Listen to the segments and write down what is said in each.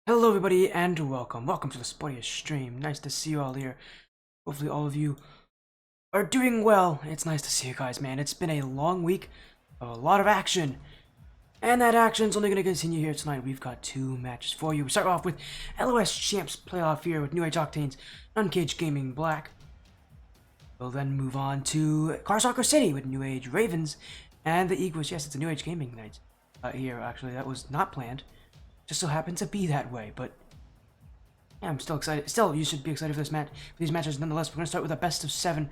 Hello everybody and welcome to the Sportiest stream. Nice to see you all here. Hopefully all of you are doing well. It's nice to see you guys, man. It's been a long week of a lot of action. And that action's only going to continue here tonight. We've got two matches for you. We start off with LOS Champs playoff here with New Age Octanes, Uncaged Gaming Black. We'll then move on to Car Soccer City with New Age Ravens and the Egoists. Yes, it's a New Age Gaming night here. Actually, that was not planned. Just so happened to be that way, but yeah, I'm still excited. Still, you should be excited for these matches. Nonetheless, we're gonna start with a best of 7,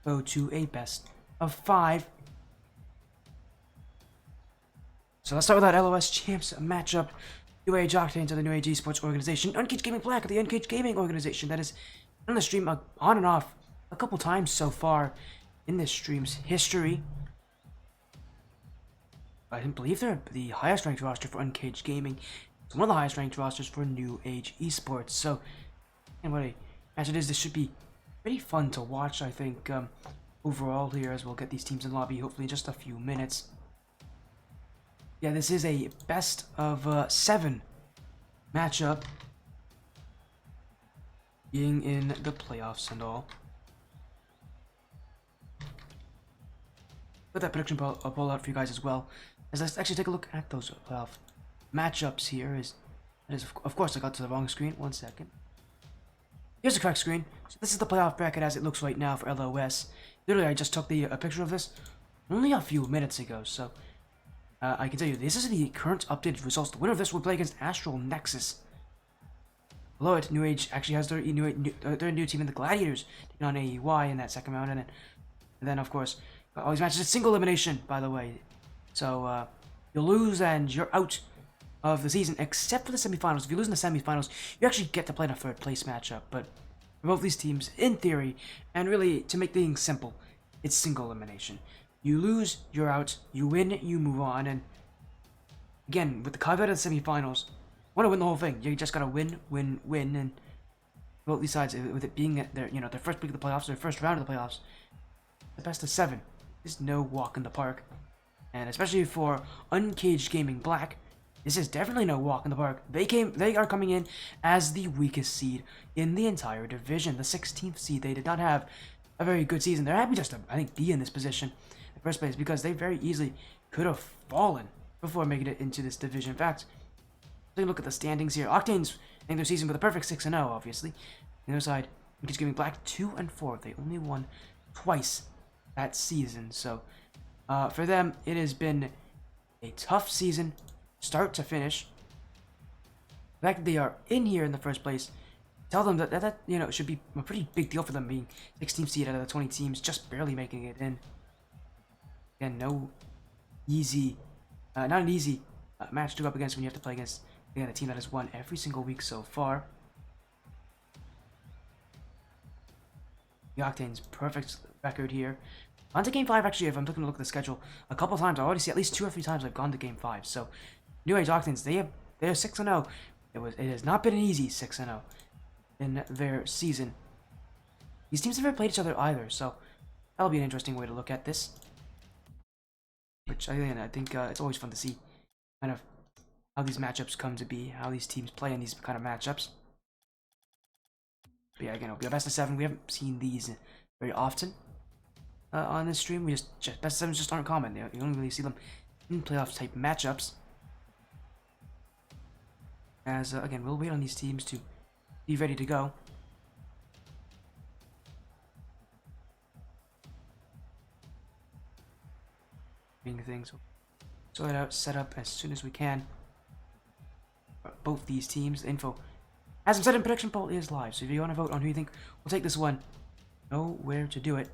go to a best of 5. So let's start with that LOS Champs matchup. New Age Octanes of the New Age Esports organization, Uncaged Gaming Black of the Uncaged Gaming organization. That is on the stream on and off a couple times so far in this stream's history. I believe they're the highest ranked roster for Uncaged Gaming. It's one of the highest ranked rosters for New Age Esports. So, and what a match it is, this should be pretty fun to watch, I think, overall here, as we'll get these teams in lobby hopefully in just a few minutes. Yeah, this is a best of 7 matchup, being in the playoffs and all. Put that prediction poll out for you guys as well. Let's actually take a look at those playoff matchups here. Of course, I got to the wrong screen. 1 second. Here's the correct screen. So this is the playoff bracket as it looks right now for LOS. Literally, I just took a picture of this only a few minutes ago. So I can tell you, this is the current updated results. The winner of this will play against Astral Nexus. Below it, New Age actually has their new team in the Gladiators taking on AEY in that second round, and then of course all these matches. It's single elimination, by the way. So, you'll lose and you're out of the season, except for the semifinals. If you lose in the semifinals, you actually get to play in a third place matchup. But for both these teams, in theory, and really, to make things simple, it's single elimination. You lose, you're out. You win, you move on. And again, with the caveat of the semifinals, want to win the whole thing. You just gotta win. And both these sides, with it being their first week of the playoffs, their first round of the playoffs, the best of 7 is no walk in the park. And especially for Uncaged Gaming Black, this is definitely no walk in the park. They are coming in as the weakest seed in the entire division, the 16th seed. They did not have a very good season. They're happy just to, I think, be in this position in the first place, because they very easily could have fallen before making it into this division. In fact, take a look at the standings here. Octanes ending their season with a perfect 6-0, obviously. On the other side, Uncaged Gaming Black 2-4. They only won twice that season, so for them, it has been a tough season, start to finish. The fact that they are in here in the first place, tell them that should be a pretty big deal for them, being 16th seed out of the 20 teams, just barely making it in. Again, no easy, not an easy match to go up against when you have to play against a team that has won every single week so far. The Octanes, perfect record here. On to Game 5, actually, if I'm looking to look at the schedule, a couple times, I already see at least 2 or 3 times I've gone to Game 5. So, New Age Octanes, they're 6-0. It has not been an easy 6-0 in their season. These teams have never played each other either, so that'll be an interesting way to look at this. Which, I think it's always fun to see kind of how these matchups come to be, how these teams play in these kind of matchups. But yeah, again, it'll be a best of 7. We haven't seen these very often on this stream. We just best of 7s just aren't common. You don't really see them in playoff type matchups. As again, we'll wait on these teams to be ready to go. Things sort it out, set up as soon as we can. Both these teams, the info, as I'm said in prediction poll, is live. So if you want to vote on who you think will take this one, know where to do it.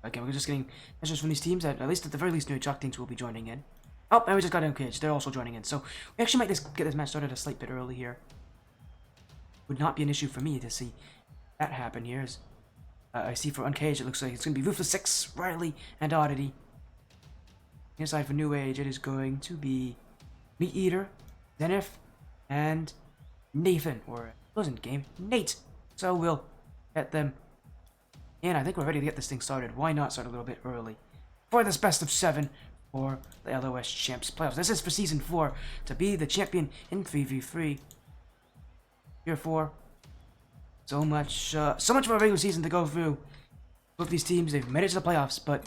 Okay, we're just getting messages from these teams that, at least at the very least, New Age Octanes will be joining in. Oh, and we just got Uncaged. They're also joining in. So we actually might get this match started a slight bit early here. Would not be an issue for me to see that happen here. As, I see for Uncaged, it looks like it's going to be Ruthless 6, Riley, and Oddity. Inside for New Age, it is going to be Meat Eater, Zenith, and Nathan, or it wasn't game, Nate. So we'll get them in. I think we're ready to get this thing started. Why not start a little bit early for this best of 7 for the LOS Champs playoffs? This is for Season 4 to be the champion in 3v3. Year 4. So much of a regular season to go through. Both these teams, they've made it to the playoffs, but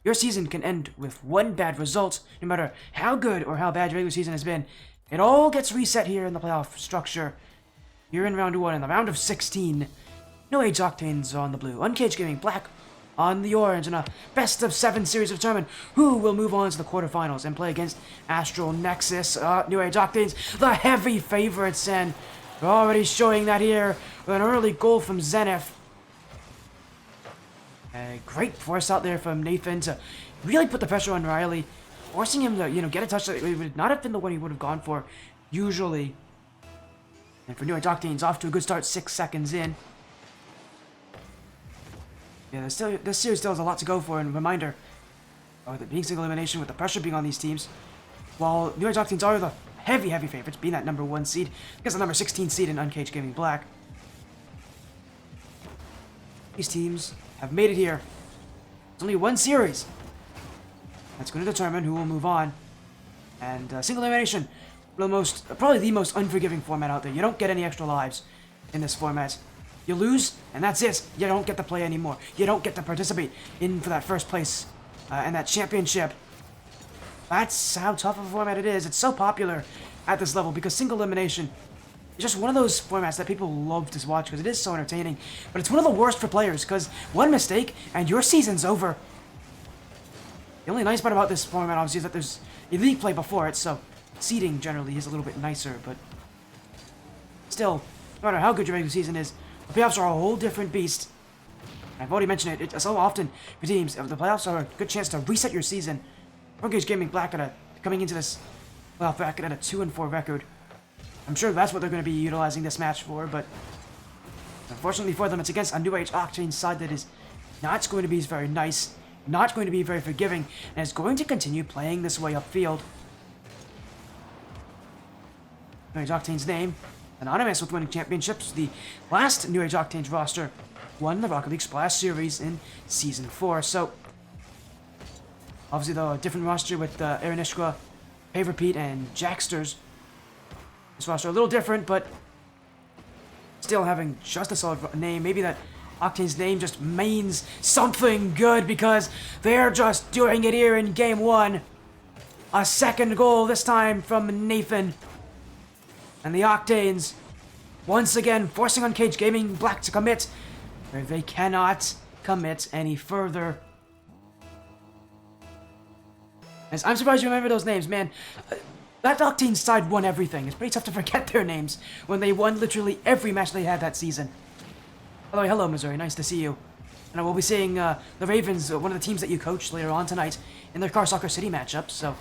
your season can end with one bad result, no matter how good or how bad your regular season has been. It all gets reset here in the playoff structure. You're in round 1, in the round of 16. No Age Octanes on the blue, Uncaged Gaming Black on the orange, in a best of 7 series to determine who will move on to the quarterfinals and play against Astral Nexus. New Age Octanes, the heavy favorites, and we're already showing that here with an early goal from Zenith. A great force out there from Nathan to really put the pressure on Riley, forcing him to, get a touch that would not have been the one he would have gone for usually. And for New Age Octanes, off to a good start, 6 seconds in. Yeah, this series still has a lot to go for, and reminder, the being single elimination with the pressure being on these teams, while New Age Octanes are the heavy favorites, being that number 1 seed, against the number 16 seed in Uncaged Gaming Black. These teams have made it here. It's only 1 series. That's going to determine who will move on. And single elimination, probably the most unforgiving format out there. You don't get any extra lives in this format. You lose, and that's it. You don't get to play anymore. You don't get to participate in for that first place and that championship. That's how tough of a format it is. It's so popular at this level because single elimination is just one of those formats that people love to watch because it is so entertaining. But it's one of the worst for players because one mistake and your season's over. The only nice part about this format, obviously, is that there's elite play before it, so seeding generally is a little bit nicer, but still, no matter how good your regular season is, the playoffs are a whole different beast. I've already mentioned it so often for teams. The playoffs are a good chance to reset your season. Uncaged Gaming Black coming into this playoff bracket at a 2-4 record. I'm sure that's what they're going to be utilizing this match for, but unfortunately for them, it's against a New Age Octane side that is not going to be very nice, not going to be very forgiving, and is going to continue playing this way upfield. New Age Octane's name, anonymous with winning championships. The last New Age Octane's roster won the Rocket League Splash Series in Season 4, so obviously the different roster with Aaron Ishqua, Paver Pete, and Jacksters. This roster a little different, but still having just a solid name. Maybe that Octane's name just means something good because they're just doing it here in Game 1. A second goal, this time from Nathan. And the Octanes, once again, forcing Uncaged Gaming Black to commit, where they cannot commit any further. As I'm surprised you remember those names, man. That Octane side won everything. It's pretty tough to forget their names when they won literally every match they had that season. By the way, hello Missouri, nice to see you. And I will be seeing the Ravens, one of the teams that you coached later on tonight, in their Car Soccer City matchup, so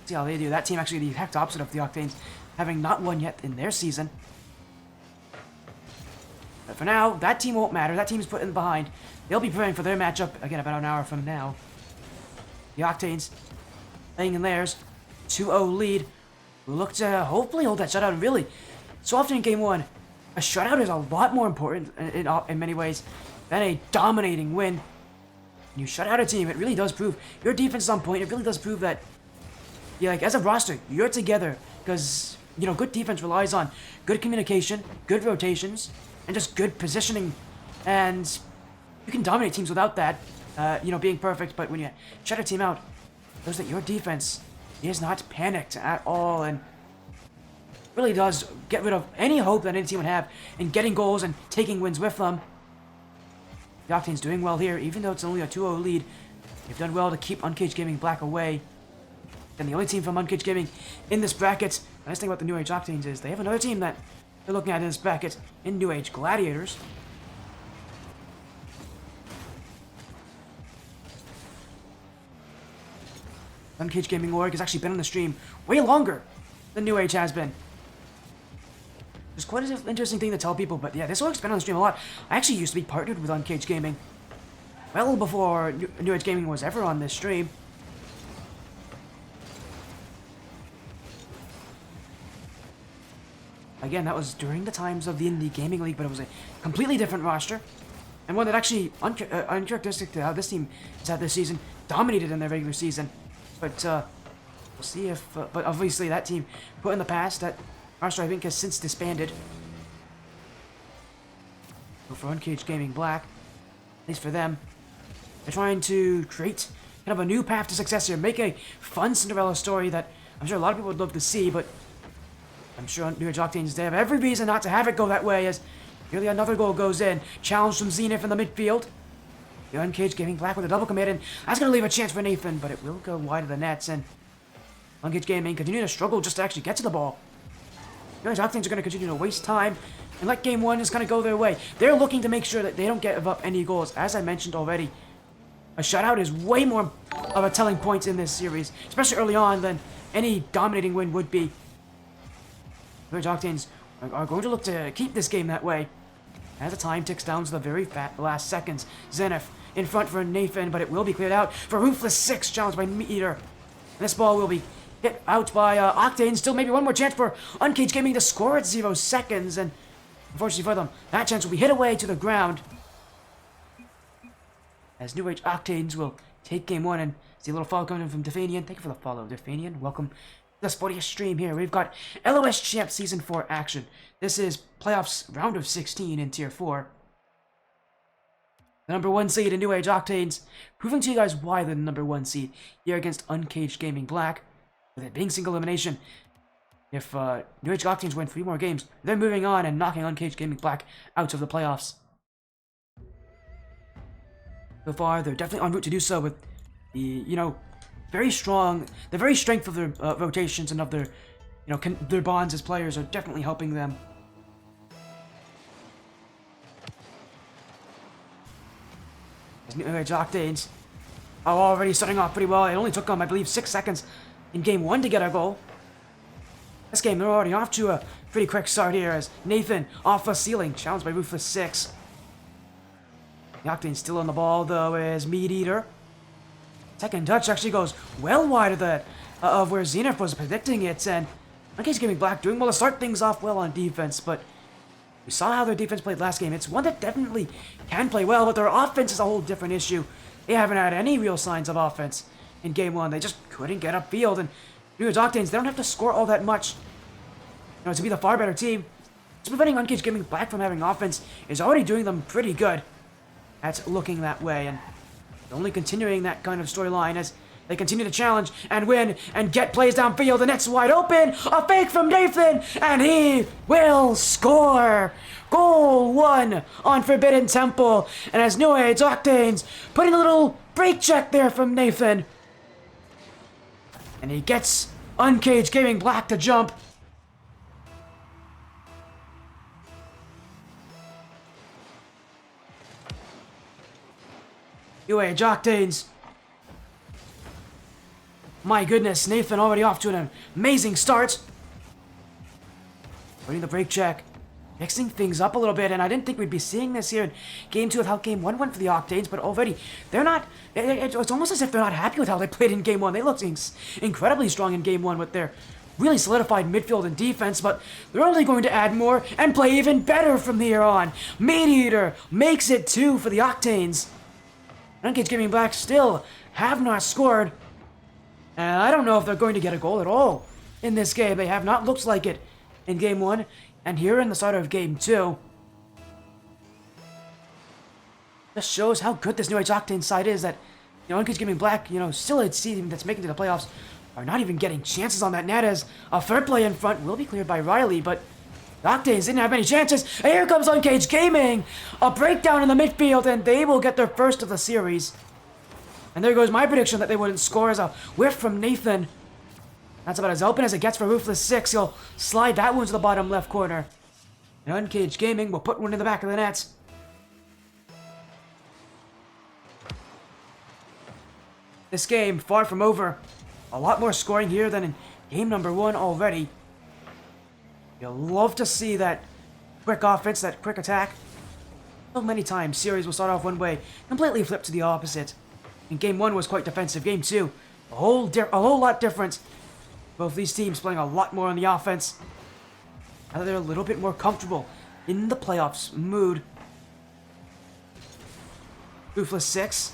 see how they do. That team actually the exact opposite of the Octanes, having not won yet in their season. But for now, that team won't matter. That team's put in behind. They'll be preparing for their matchup, again, about an hour from now. The Octanes playing in theirs. 2-0 lead. We look to hopefully hold that shutout. And really, so often in Game 1, a shutout is a lot more important in many ways than a dominating win. When you shut out a team, it really does prove your defense is on point. It really does prove that, as a roster, you're together. Because, good defense relies on good communication, good rotations, and just good positioning. And you can dominate teams without that, being perfect. But when you shut a team out, it shows that your defense is not panicked at all, and really does get rid of any hope that any team would have in getting goals and taking wins with them. The Octane's doing well here, even though it's only a 2-0 lead. They've done well to keep Uncaged Gaming Black away. And the only team from Uncaged Gaming in this bracket, the nice thing about the New Age Octanes is they have another team that they're looking at in this bracket in New Age Gladiators. Uncaged Gaming Org has actually been on the stream way longer than New Age has been. It's quite an interesting thing to tell people, but yeah, this org's been on the stream a lot. I actually used to be partnered with Uncaged Gaming well before New Age Gaming was ever on this stream. Again, that was during the times of the Indie Gaming League, but it was a completely different roster. And one that actually, uncharacteristic to how this team has had this season, dominated in their regular season. But we'll see if, but obviously that team put in the past, that roster I think has since disbanded. So for Uncaged Gaming Black, at least for them, they're trying to create kind of a new path to success here, make a fun Cinderella story that I'm sure a lot of people would love to see, but I'm sure New Age Octanes, they have every reason not to have it go that way, as nearly another goal goes in. Challenge from Zenith in the midfield. The Uncaged Gaming Black with a double commit, and that's going to leave a chance for Nathan, but it will go wide of the nets, and Uncaged Gaming continue to struggle just to actually get to the ball. New Age Octanes are going to continue to waste time and let game one just kind of go their way. They're looking to make sure that they don't give up any goals. As I mentioned already, a shutout is way more of a telling point in this series, especially early on, than any dominating win would be. The Octanes are going to look to keep this game that way. As the time ticks down to the very last seconds, Zenith in front for Nathan, but it will be cleared out for Ruthless 6, challenged by Meteor. And this ball will be hit out by Octane. Still maybe one more chance for Uncaged Gaming to score at 0 seconds, and unfortunately for them, that chance will be hit away to the ground. As New Age Octanes will take game one, and see a little follow coming in from Defanian. Thank you for the follow, Defanian. Welcome to the sportiest stream here. We've got LOS Champ Season 4 action. This is playoffs round of 16 in Tier 4. The number 1 seed in New Age Octanes, proving to you guys why they're the number 1 seed here against Uncaged Gaming Black, with it being single elimination. If New Age Octanes win 3 more games, they're moving on and knocking Uncaged Gaming Black out of the playoffs. So far, they're definitely en route to do so with the, very strong, the very strength of their rotations and of their, their bonds as players are definitely helping them. As New Age Octanes are already starting off pretty well. It only took them, I believe, 6 seconds in game 1 to get a goal. This game, they're already off to a pretty quick start here as Nathan off the ceiling, challenged by Ruthless 6. The Octane's still on the ball, though, as Meat Eater. Second touch actually goes well wide of that, of where Zenith was predicting it, and Uncaged Gaming Black doing well to start things off well on defense, but we saw how their defense played last game. It's one that definitely can play well, but their offense is a whole different issue. They haven't had any real signs of offense in game 1. They just couldn't get upfield, and New Age Octanes, they don't have to score all that much, to be the far better team. Just preventing Uncaged Gaming Black from having offense is already doing them pretty good. That's looking that way, and only continuing that kind of storyline as they continue to challenge and win and get plays downfield. The net's wide open. A fake from Nathan, and he will score. Goal 1 on Forbidden Temple. And as New Age Octanes putting a little break check there from Nathan, and he gets Uncaged Gaming Black to jump. New Age Octanes. My goodness, Nathan already off to an amazing start. Putting the break check, mixing things up a little bit, and I didn't think we'd be seeing this here in game 2 of how game 1 went for the Octanes, but already they're not, it's almost as if they're not happy with how they played in game 1. They looked incredibly strong in game 1 with their really solidified midfield and defense, but they're only going to add more and play even better from here on. Meat Eater makes it 2 for the Octanes. Uncaged Gaming Black still have not scored. And I don't know if they're going to get a goal at all in this game. They have not looked like it in game 1 and here in the start of game 2. This shows how good this New Age Octane side is, that, Uncaged Gaming Black, still a team that's making it to the playoffs, are not even getting chances on that net, as a third play in front will be cleared by Riley, but the Octanes didn't have any chances. And here comes Uncaged Gaming! A breakdown in the midfield, and they will get their first of the series. And there goes my prediction that they wouldn't score, as a whiff from Nathan. That's about as open as it gets for Ruthless 6. He'll slide that one to the bottom left corner. And Uncaged Gaming will put one in the back of the net. This game, far from over. A lot more scoring here than in game number 1 already. You'll love to see that quick offense, that quick attack. So many times, series will start off one way, completely flip to the opposite. And game 1 was quite defensive. Game 2, a whole lot different. Both these teams playing a lot more on the offense. Now that they're a little bit more comfortable in the playoffs mood. Ruthless 6.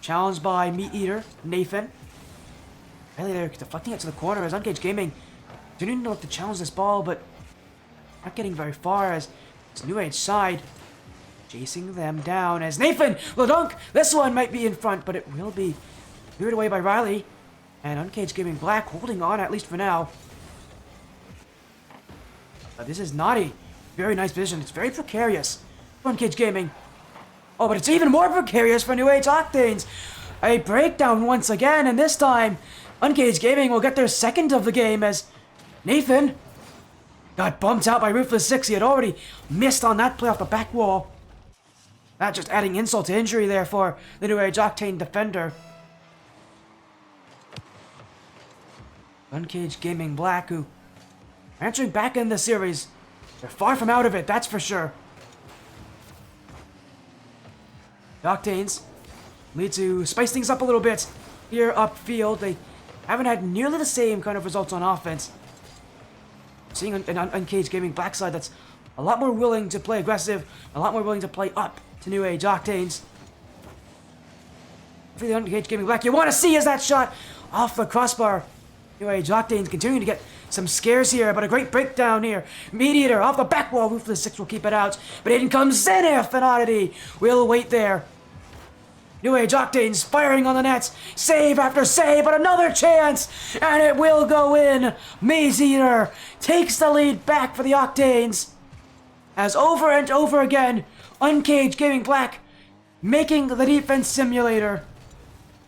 Challenged by Meat Eater, Nathan. Really, they're deflecting it to the corner as Uncaged Gaming continuing to look to challenge this ball, but not getting very far as it's New Age side chasing them down as Nathan will dunk. This one might be in front, but it will be cleared away by Riley. And Uncaged Gaming Black holding on, at least for now. This is naughty. Very nice position. It's very precarious for Uncaged Gaming. Oh, but it's even more precarious for New Age Octanes. A breakdown once again, and this time, Uncaged Gaming will get their second of the game as Nathan got bumped out by Ruthless 6. He had already missed on that play off the back wall. That just adding insult to injury there for the New Age Octane defender. Uncaged Gaming Black, who are entering back in the series. They're far from out of it, that's for sure. The Octanes need to spice things up a little bit here upfield. They haven't had nearly the same kind of results on offense. Seeing an Uncaged Gaming Black side that's a lot more willing to play aggressive, a lot more willing to play up to New Age Octanes. For the Uncaged Gaming Black, you want to see is that shot off the crossbar. New Age Octanes continuing to get some scares here, but a great breakdown here. Meat Eater off the back wall. Ruthless 6 will keep it out, but in comes Zenith and Oddity. We'll wait there. New Age Octanes firing on the nets. Save after save, but another chance, and it will go in. Maze Eater takes the lead back for the Octanes. As over and over again, Uncaged Gaming Black making the defense simulator.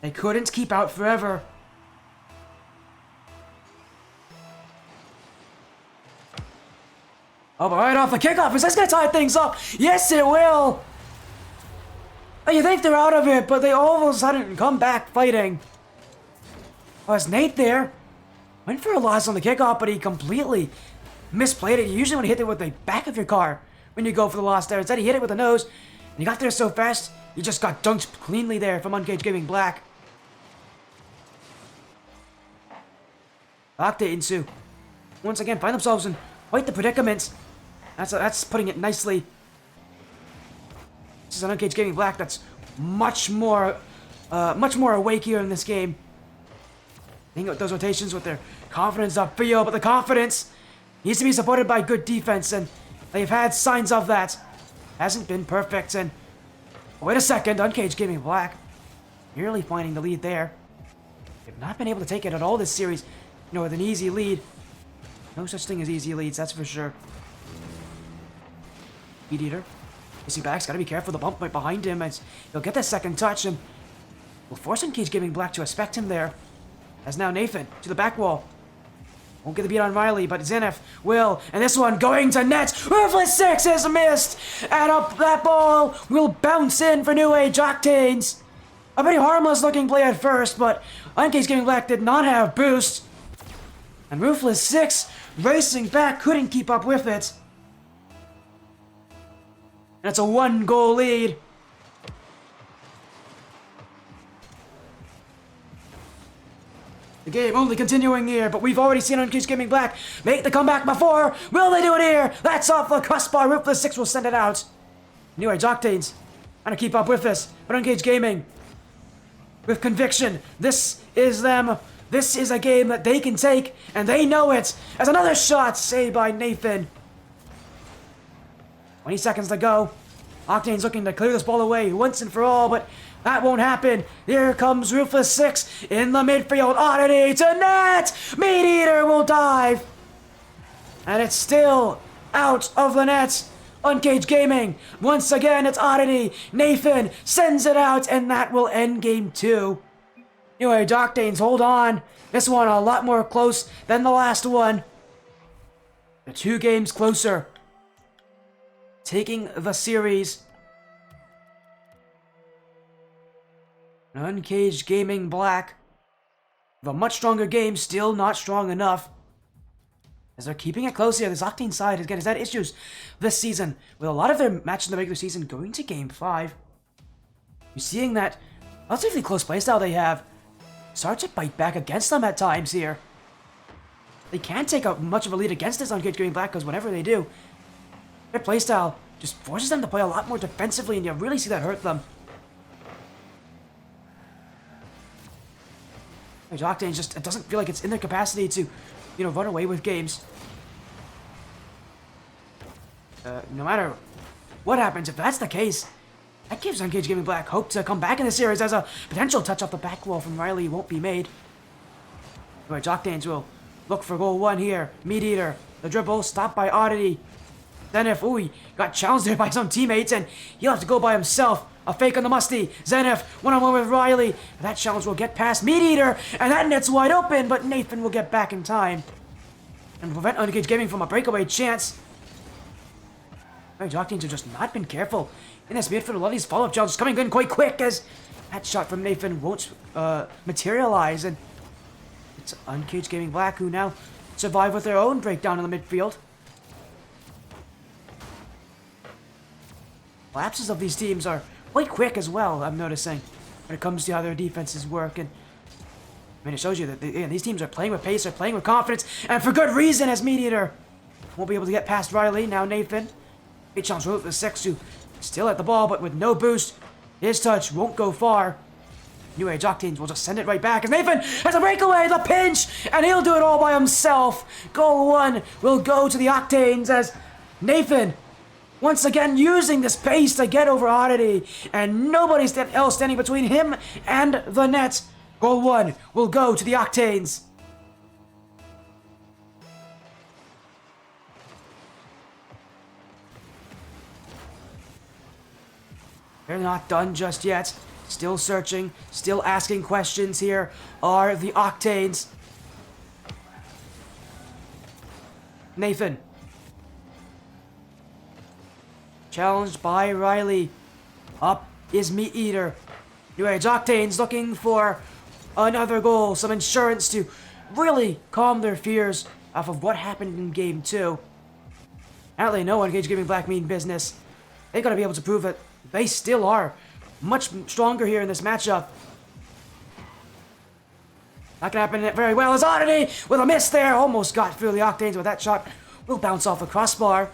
They couldn't keep out forever. Oh, but right off the kickoff, is this going to tie things up? Yes, it will. You think they're out of it, but they all of a sudden come back fighting. Oh, it's Nate there. Went for a loss on the kickoff, but he completely misplayed it. You usually want to hit it with the back of your car when you go for the loss there. Instead, he hit it with the nose, and he got there so fast, he just got dunked cleanly there from Uncaged Gaming Black. Octanes once again find themselves in quite the predicament. That's putting it nicely. This is an Uncaged Gaming Black that's much more awake here in this game. Thinking about those rotations with their confidence upfield, but the confidence needs to be supported by good defense, and they've had signs of that. Hasn't been perfect, and wait a second, Uncaged Gaming Black nearly finding the lead there. They've not been able to take it at all this series, with an easy lead. No such thing as easy leads, that's for sure. Meat Eater. Missing back's gotta be careful, the bump right behind him as he'll get that second touch and will force Uncaged Gaming Black to expect him there. As now Nathan to the back wall. Won't get the beat on Riley, but Zenith will. And this one going to net. Ruthless 6 is missed. And up that ball will bounce in for New Age Octanes. A pretty harmless looking play at first, but Uncaged Gaming Black did not have boost. And Ruthless 6 racing back, couldn't keep up with it. And it's a 1-goal lead. The game only continuing here, but we've already seen Uncaged Gaming Black make the comeback before. Will they do it here? That's off the crossbar. Ruthless 6 will send it out. New Age Octanes trying to keep up with this, but Uncaged Gaming with conviction. This is them. This is a game that they can take, and they know it. As another shot saved by Nathan. 20 seconds to go. Octane's looking to clear this ball away once and for all, but that won't happen. Here comes Ruthless 6 in the midfield. Oddity to net. Meat Eater will dive. And it's still out of the net. Uncaged Gaming. Once again, it's Oddity. Nathan sends it out, and that will end game 2. Anyway, Octanes, hold on. This one a lot more close than the last one. The 2 games closer. Taking the series. Uncaged Gaming Black. With a much stronger game, still not strong enough. As they're keeping it close here, this Octane side again has had issues this season, with a lot of their matches in the regular season going to game 5. You're seeing that relatively close playstyle they have. Starts to bite back against them at times here. they can't take up much of a lead against this Uncaged Gaming Black, because whenever they do, their playstyle just forces them to play a lot more defensively, and you really see that hurt them. Octanes just, it doesn't feel like it's in their capacity to, run away with games. No matter what happens, if that's the case, that gives Uncaged Gaming Black hope to come back in the series, as a potential touch off the back wall from Riley won't be made. Anyway, Octanes will look for goal one here. Meat Eater, the dribble, stopped by Oddity. Zenith, ooh, he got challenged there by some teammates, and he'll have to go by himself. A fake on the Musty. Zenith, one-on-one with Riley. That challenge will get past Meat Eater, and that net's wide open, but Nathan will get back in time and prevent Uncaged Gaming from a breakaway chance. Octanes have just not been careful in this midfield. A lot of these follow-up challenges coming in quite quick, as that shot from Nathan won't materialize, and it's Uncaged Gaming Black who now survive with their own breakdown in the midfield. Lapses of these teams are quite quick as well, I'm noticing, when it comes to how their defenses work. And I mean, it shows you that these teams are playing with pace, they're playing with confidence, and for good reason, as Meat Eater won't be able to get past Riley. Now Nathan, big challenge with the 6, who still at the ball, but with no boost. His touch won't go far. New Age Octanes will just send it right back, as Nathan has a breakaway, the pinch, and he'll do it all by himself. Goal 1 will go to the Octanes, as Nathan once again using the space to get over Oddity, and nobody else standing between him and the net. Goal 1 will go to the Octanes. They're not done just yet. Still searching, still asking questions here are the Octanes. Nathan. Challenged by Riley. Up is Meat Eater. New Age Octanes looking for another goal, some insurance to really calm their fears off of what happened in Game 2. Apparently no Uncaged Gaming Black mean business. They gotta be able to prove that they still are much stronger here in this matchup. Not gonna happen very well, as Oddity with a miss there. Almost got through the Octanes, but that shot will bounce off the crossbar.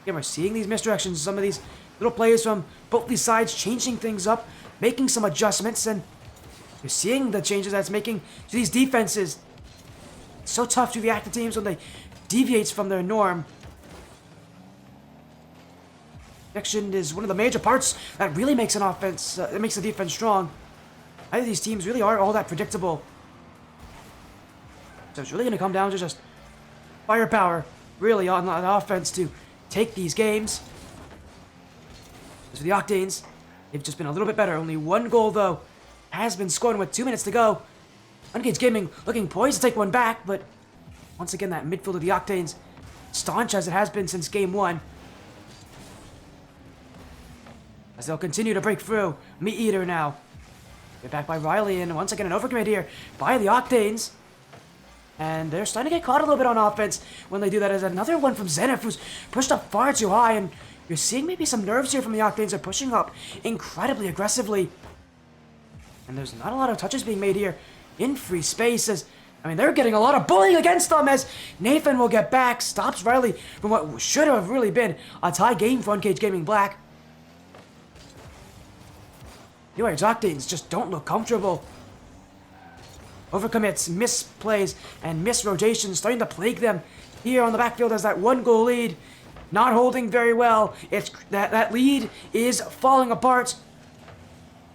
Again, we're seeing these misdirections, some of these little players from both these sides changing things up, making some adjustments, and you're seeing the changes that's making to these defenses. It's so tough to react to teams when they deviate from their norm. Protection is one of the major parts that really makes an offense, that makes the defense strong. Neither of these teams really are all that predictable. So it's really going to come down to just firepower, really, on offense to take these games. As for the Octanes, they've just been a little bit better. Only one goal, though, has been scored with 2 minutes to go. Uncaged Gaming looking poised to take one back, but once again, that midfield of the Octanes, staunch as it has been since Game 1. As they'll continue to break through. Meat Eater now. Get back by Riley, and once again an overcommit here by the Octanes. And they're starting to get caught a little bit on offense when they do that. As another one from Zenith, who's pushed up far too high, and you're seeing maybe some nerves here from the Octanes. They're pushing up incredibly aggressively. And there's not a lot of touches being made here in free spaces. I mean, they're getting a lot of bullying against them, as Nathan will get back, stops Riley from what should have really been a tie game for Uncaged Gaming Black. New Age Octanes just don't look comfortable. Overcommits, misplays, and misrotations starting to plague them here on the backfield as that 1-goal lead. Not holding very well. It's that lead is falling apart.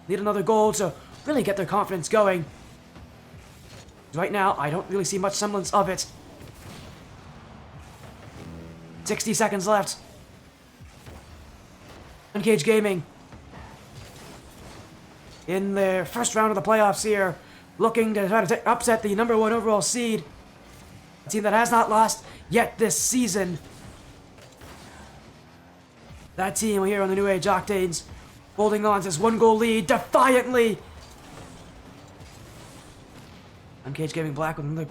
Need another goal to really get their confidence going. Right now, I don't really see much semblance of it. 60 seconds left. Uncaged Gaming in their first round of the playoffs here, looking to try to upset the number 1 overall seed. A team that has not lost yet this season. That team here on the New Age Octanes, holding on to this 1-goal lead defiantly. Uncaged Gaming Black with another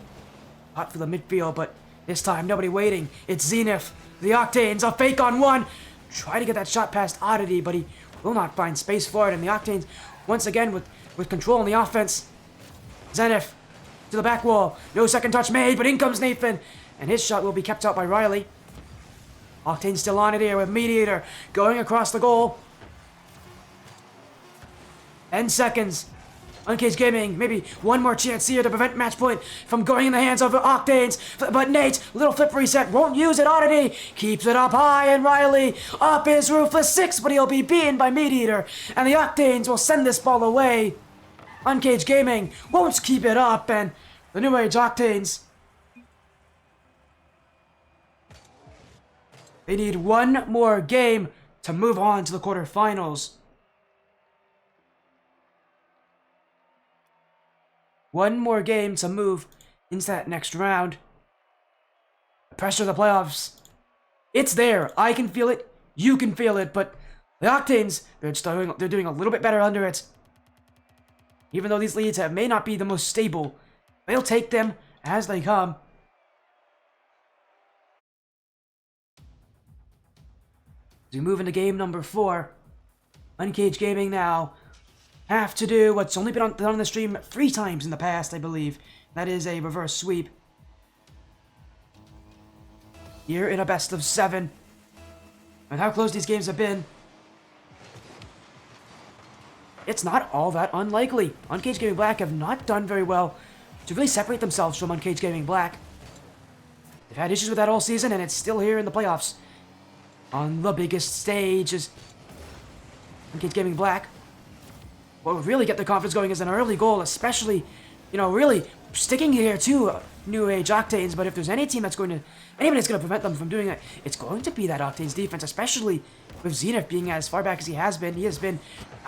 pot for the midfield, but this time nobody waiting. It's Zenith, the Octanes, a fake on one. Try to get that shot past Oddity, but he will not find space for it, and the Octanes once again with control on the offense. Zenith to the back wall. No second touch made, but in comes Nathan. And his shot will be kept out by Riley. Octane's still on it here with Mediator going across the goal. 10 seconds. Uncaged Gaming, maybe one more chance here to prevent match point from going in the hands of Octanes. But Nate, little flip reset, won't use it. Oddity keeps it up high, and Riley up is Ruthless 6, but he'll be beaten by Mediator. And the Octanes will send this ball away. Uncaged Gaming won't keep it up, and the New Age Octanes, they need one more game to move on to the quarterfinals. One more game to move into that next round. The pressure of the playoffs, it's there. I can feel it. You can feel it. But the Octanes, they're doing a little bit better under it. Even though these leads may not be the most stable, they'll take them as they come. As we move into game number 4, Uncaged Gaming now have to do what's only been done on the stream 3 times in the past, I believe. That is a reverse sweep. Here in a best of 7. And how close these games have been, it's not all that unlikely. Uncaged Gaming Black have not done very well to really separate themselves from Uncaged Gaming Black. They've had issues with that all season, and it's still here in the playoffs. On the biggest stage is Uncaged Gaming Black. What would really get the confidence going is an early goal, especially, really sticking here to New Age Octanes. But if there's any team anybody that's going to prevent them from doing it, it's going to be that Octanes defense, especially with Zenith being as far back as he has been. He has been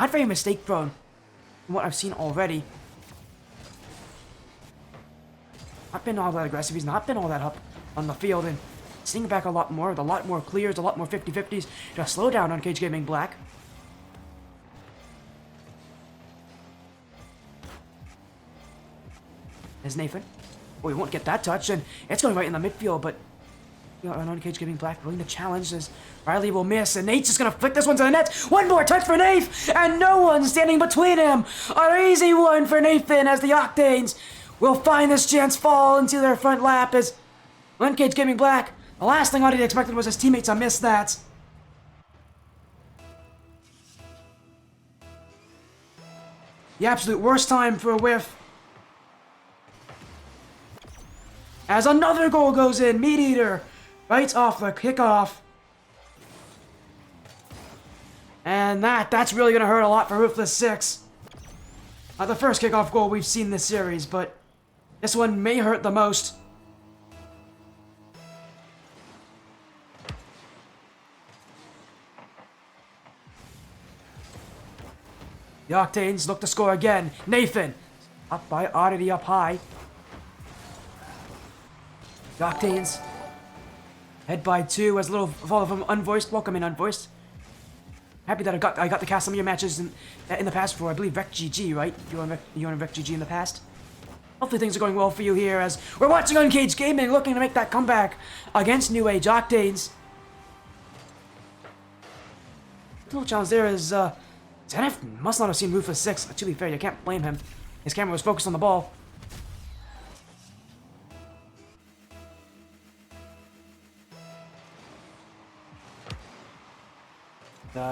not very mistake prone from what I've seen already. Not been all that aggressive. He's not been all that up on the field, and seeing back a lot more clears, a lot more 50-50s to slow down Uncaged Gaming Black. There's Nathan. Oh, he won't get that touch, and it's going right in the midfield, but an Uncaged Gaming Black willing to challenge as Riley will miss, and Nate's just going to flick this one to the net. One more touch for Nate, and no one standing between him. An easy one for Nathan as the Octanes will find this chance fall into their front lap as Uncaged Gaming Black, the last thing Oddity expected was his teammates to miss that. The absolute worst time for a whiff. As another goal goes in, Meat-Eater right off the kickoff. And that's really going to hurt a lot for Ruthless 6. Not the first kickoff goal we've seen this series, but this one may hurt the most. The Octanes look to score again. Nathan, up by Oddity up high. The Octanes head by 2 as a little follow from Unvoiced. Welcome in, Unvoiced. Happy that I got to cast some of your matches in the past for, I believe, Rec GG, right? You were on Rec GG in the past. Hopefully things are going well for you here as we're watching Uncaged Gaming looking to make that comeback against New Age Octanes. The little challenge there is, Zenith must not have seen Ruthless 6. To be fair, you can't blame him. His camera was focused on the ball.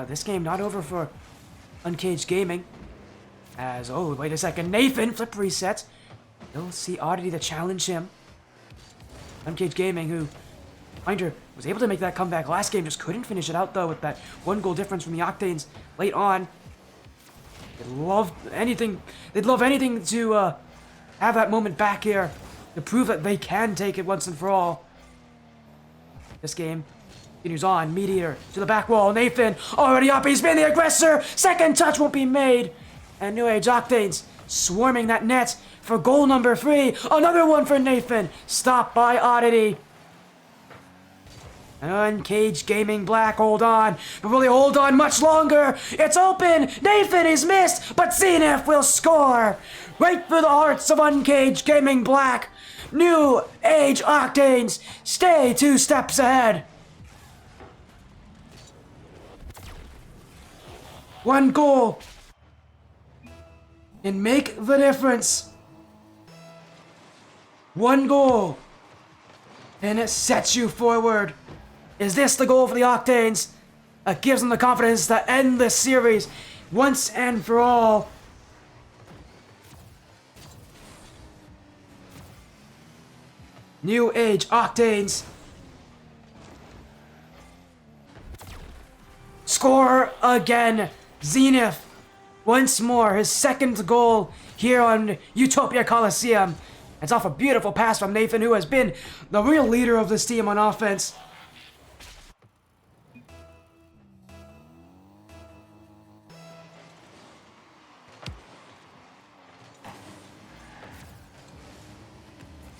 This game not over for Uncaged Gaming. As, oh, wait a second, Nathan, flip reset. You'll see Oddity to challenge him. Uncaged Gaming, who, Finder, was able to make that comeback last game, just couldn't finish it out, though, with that 1 goal difference from the Octanes late on. They'd love anything to have that moment back here to prove that they can take it once and for all. This game continues on. Meteor to the back wall. Nathan already up. He's been the aggressor. Second touch won't be made. And New Age Octanes swarming that net for goal number 3. Another one for Nathan. Stopped by Oddity. Uncaged Gaming Black, hold on. But will he hold on much longer? It's open. Nathan is missed, but Zenith will score. Right through the hearts of Uncaged Gaming Black. New Age Octanes stay 2 steps ahead. 1 goal can make the difference. One goal. And it sets you forward. Is this the goal for the Octanes? It gives them the confidence to end this series once and for all. New Age Octanes. Score again. Zenith. Once more, his second goal here on Utopia Coliseum. It's off a beautiful pass from Nathan, who has been the real leader of this team on offense.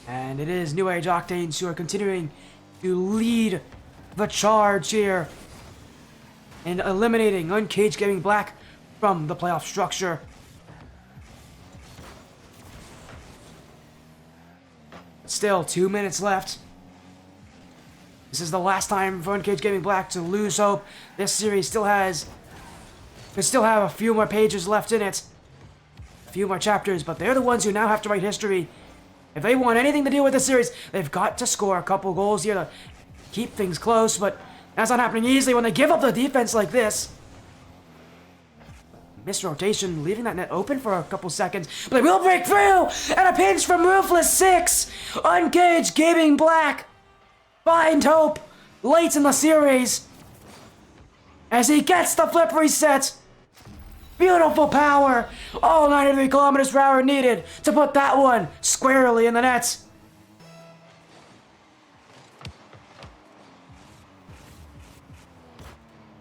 And it is New Age Octanes who are continuing to lead the charge here in eliminating Uncaged Gaming Black from the playoff structure. Still 2 minutes left. This is the last time for Uncaged Gaming Black to lose hope. This series still have a few more pages left in it. A few more chapters, but they're the ones who now have to write history. If they want anything to do with this series, they've got to score a couple goals here to keep things close, but that's not happening easily when they give up the defense like this. Missed rotation, leaving that net open for a couple seconds, but they will break through! And a pinch from Ruthless 6! Uncaged Gaming Black find hope late in the series as he gets the flip reset. Beautiful power! All 93 kilometers per hour needed to put that one squarely in the net.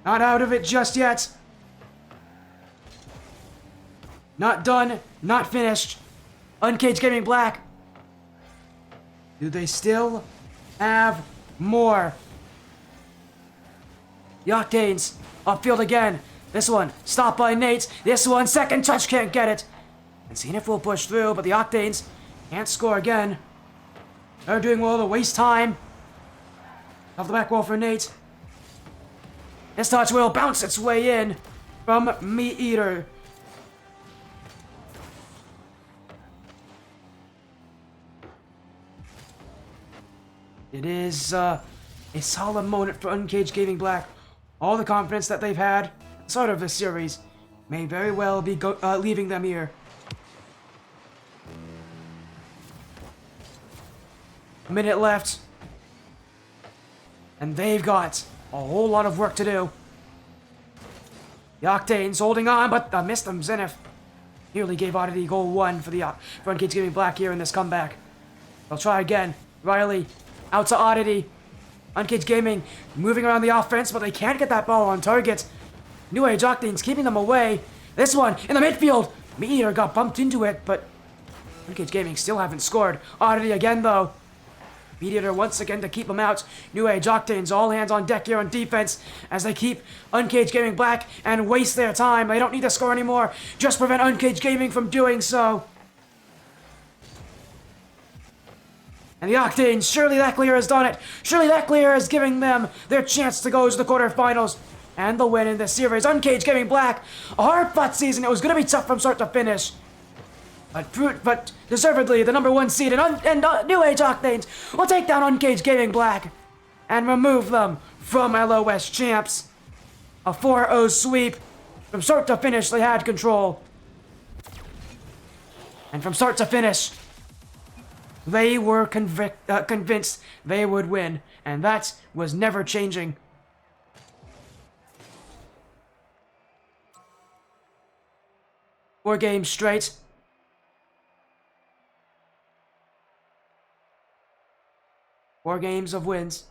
Not out of it just yet. Not done, not finished. Uncaged Gaming Black. Do they still have more? The Octanes upfield again. This one, stopped by Nate. This one, second touch, can't get it. And Zenith will push through, but the Octanes can't score again. They're doing well to waste time. Off the back wall for Nate. This touch will bounce its way in from Meat Eater. It is a solid moment for Uncaged Gaming Black. All the confidence that they've had at the start of this series may very well be leaving them here. A minute left. And they've got a whole lot of work to do. The Octanes holding on, but missed them. Zenith nearly gave Oddity goal 1 for Uncaged Gaming Black here in this comeback. They'll try again. Riley out to Oddity. Uncaged Gaming moving around the offense, but they can't get that ball on target. New Age Octanes keeping them away. This one in the midfield. Meteor got bumped into it, but Uncaged Gaming still haven't scored. Oddity again, though. Meteor once again to keep them out. New Age Octanes all hands on deck here on defense as they keep Uncaged Gaming Black and waste their time. They don't need to score anymore. Just prevent Uncaged Gaming from doing so. And the Octanes, surely that clear has done it. Surely that clear is giving them their chance to go to the quarterfinals and the win in this series. Uncaged Gaming Black, a hard-fought season. It was going to be tough from start to finish. But deservedly, the number 1 seed and New Age Octanes will take down Uncaged Gaming Black and remove them from LOS champs. A 4-0 sweep. From start to finish, they had control. And from start to finish, they were convinced they would win, and that was never changing. Four games straight. Four games of wins.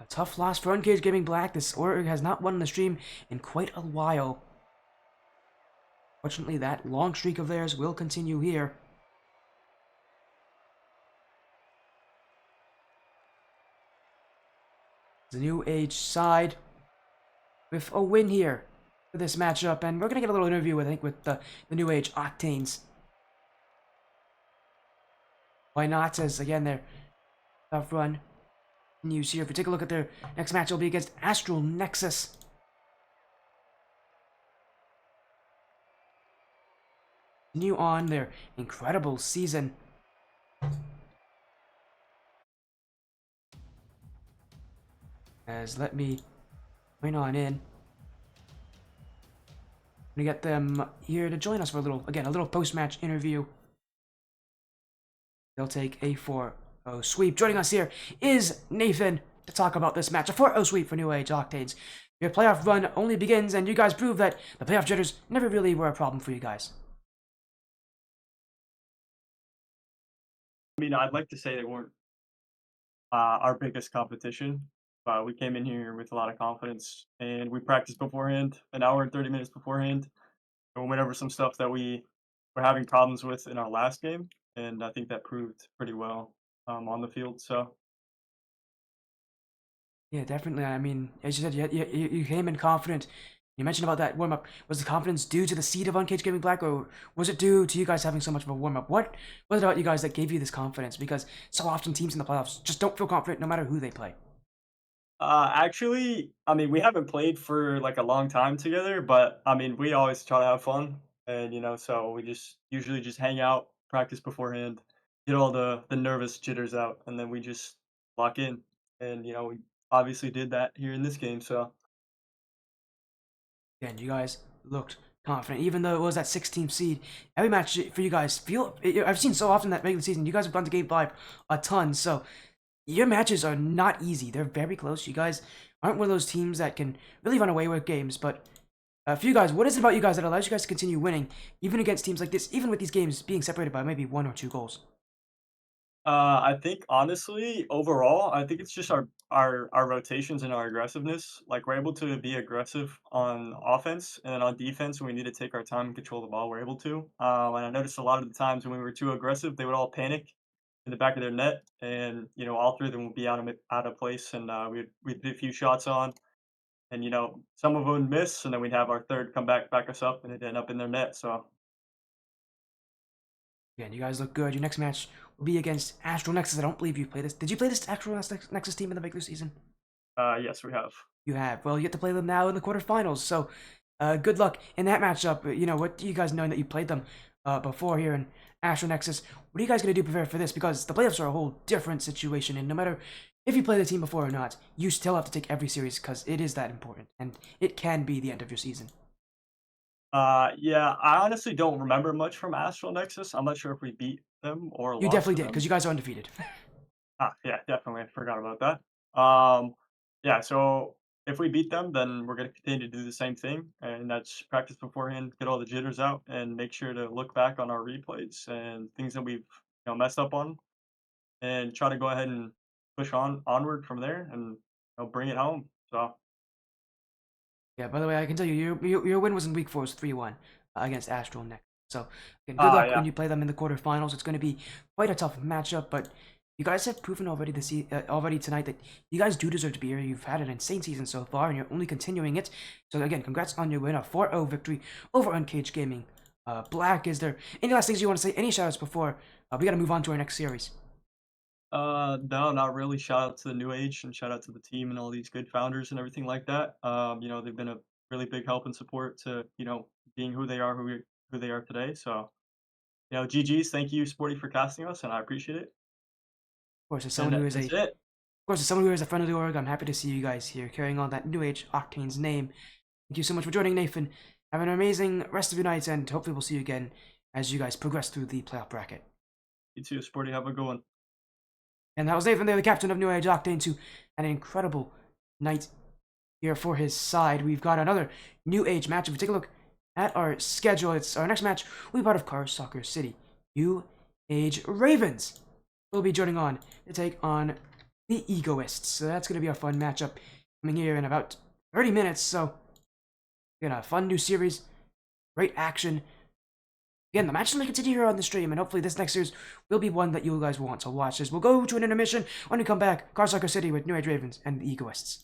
A tough loss for Uncaged Gaming Black. This org has not won the stream in quite a while. Fortunately, that long streak of theirs will continue here. The New Age side with a win here for this matchup, and we're gonna get a little interview, I think, with the New Age Octanes. Why not? As again, their tough run continues here. If we take a look at their next match, it'll be against Astral Nexus. continue on their incredible season. As let me join on in. I'm gonna get them here to join us for a little post-match interview. They'll take a 4-0 sweep. Joining us here is Nathan to talk about this match. A 4-0 sweep for New Age Octanes. Your playoff run only begins, and you guys prove that the playoff jitters never really were a problem for you guys. I mean, I'd like to say they weren't our biggest competition, but we came in here with a lot of confidence and we practiced beforehand, an hour and 30 minutes beforehand, and we went over some stuff that we were having problems with in our last game, and I think that proved pretty well on the field. So, Yeah, definitely. I mean, as you said, you came in confident. You mentioned about that warm-up. Was the confidence due to the seed of Uncaged Gaming Black, or was it due to you guys having so much of a warm-up? What was it about you guys that gave you this confidence? Because so often teams in the playoffs just don't feel confident no matter who they play. actually, I mean, we haven't played for like a long time together, but I mean, we always try to have fun, and so we just usually just hang out, practice beforehand, get all the nervous jitters out, and then we just lock in. And we obviously did that here in this game. So Again, you guys looked confident, even though it was that 16th seed. Every match for you guys I've seen so often that regular season. You guys have gone to Game 5 a ton, so your matches are not easy. They're very close. You guys aren't one of those teams that can really run away with games, but for you guys, what is it about you guys that allows you guys to continue winning, even against teams like this, even with these games being separated by maybe 1 or 2 goals? I think honestly, overall, I think it's just our rotations and our aggressiveness. Like we're able to be aggressive on offense, and then on defense, when we need to take our time and control the ball, we're able to. And I noticed a lot of the times when we were too aggressive, they would all panic in the back of their net, and all three of them would be out of place, and we'd put a few shots on, and some of them would miss, and then we'd have our third come back us up, and it'd end up in their net. So Again, you guys look good. Your next match will be against Astral Nexus. I don't believe you played this. Did you play this Astral Nexus team in the regular season? yes, we have. You have. Well, you get to play them now in the quarterfinals. So, good luck in that matchup. What do you guys know that you played them before here in Astro Nexus? What are you guys going to do to prepare for this? Because the playoffs are a whole different situation, and no matter if you play the team before or not, you still have to take every series because it is that important, and it can be the end of your season. Yeah, I honestly don't remember much from Astral Nexus. I'm not sure if we beat them or You lost definitely to did because them. you guys are undefeated. Yeah, definitely. I forgot about that. Yeah, so if we beat them, then we're going to continue to do the same thing, and that's practice beforehand, get all the jitters out, and make sure to look back on our replays and things that we've messed up on, and try to go ahead and push onward from there, and bring it home. So Yeah, by the way, I can tell you, your win was in week 4, it was 3-1 against Astral next. So, again, good luck when yeah, you play them in the quarterfinals. It's going to be quite a tough matchup, but you guys have proven already already tonight that you guys do deserve to be here. You've had an insane season so far, and you're only continuing it. So, again, congrats on your win, a 4-0 victory over Uncaged Gaming. Black, is there any last things you want to say? Any shoutouts before we got to move on to our next series? no, not really. Shout out to the New Age and shout out to the team and all these good founders and everything like that. They've been a really big help and support to, being who they are, who they are today. So, GG's, thank you, Sporty, for casting us, and I appreciate it. Of course, as someone And who is that's a it. Of course, as someone who is a friend of the org, I'm happy to see you guys here carrying on that New Age Octane's name. Thank you so much for joining, Nathan. Have an amazing rest of your night, and hopefully we'll see you again as you guys progress through the playoff bracket. You too, Sporty. Have a good one. And that was Nathan there, the captain of New Age Octane, to an incredible night here for his side. We've got another New Age match. If we take a look at our schedule, it's our next match will be part of Car Soccer City. New Age Ravens will be joining on to take on the Egoists. So that's going to be a fun matchup coming here in about 30 minutes. So, again, a fun new series, great action. Again, the matches may continue here on the stream, and hopefully this next series will be one that you guys will want to watch. As we'll go to an intermission when we come back, Car Soccer City with New Age Ravens and the Egoists.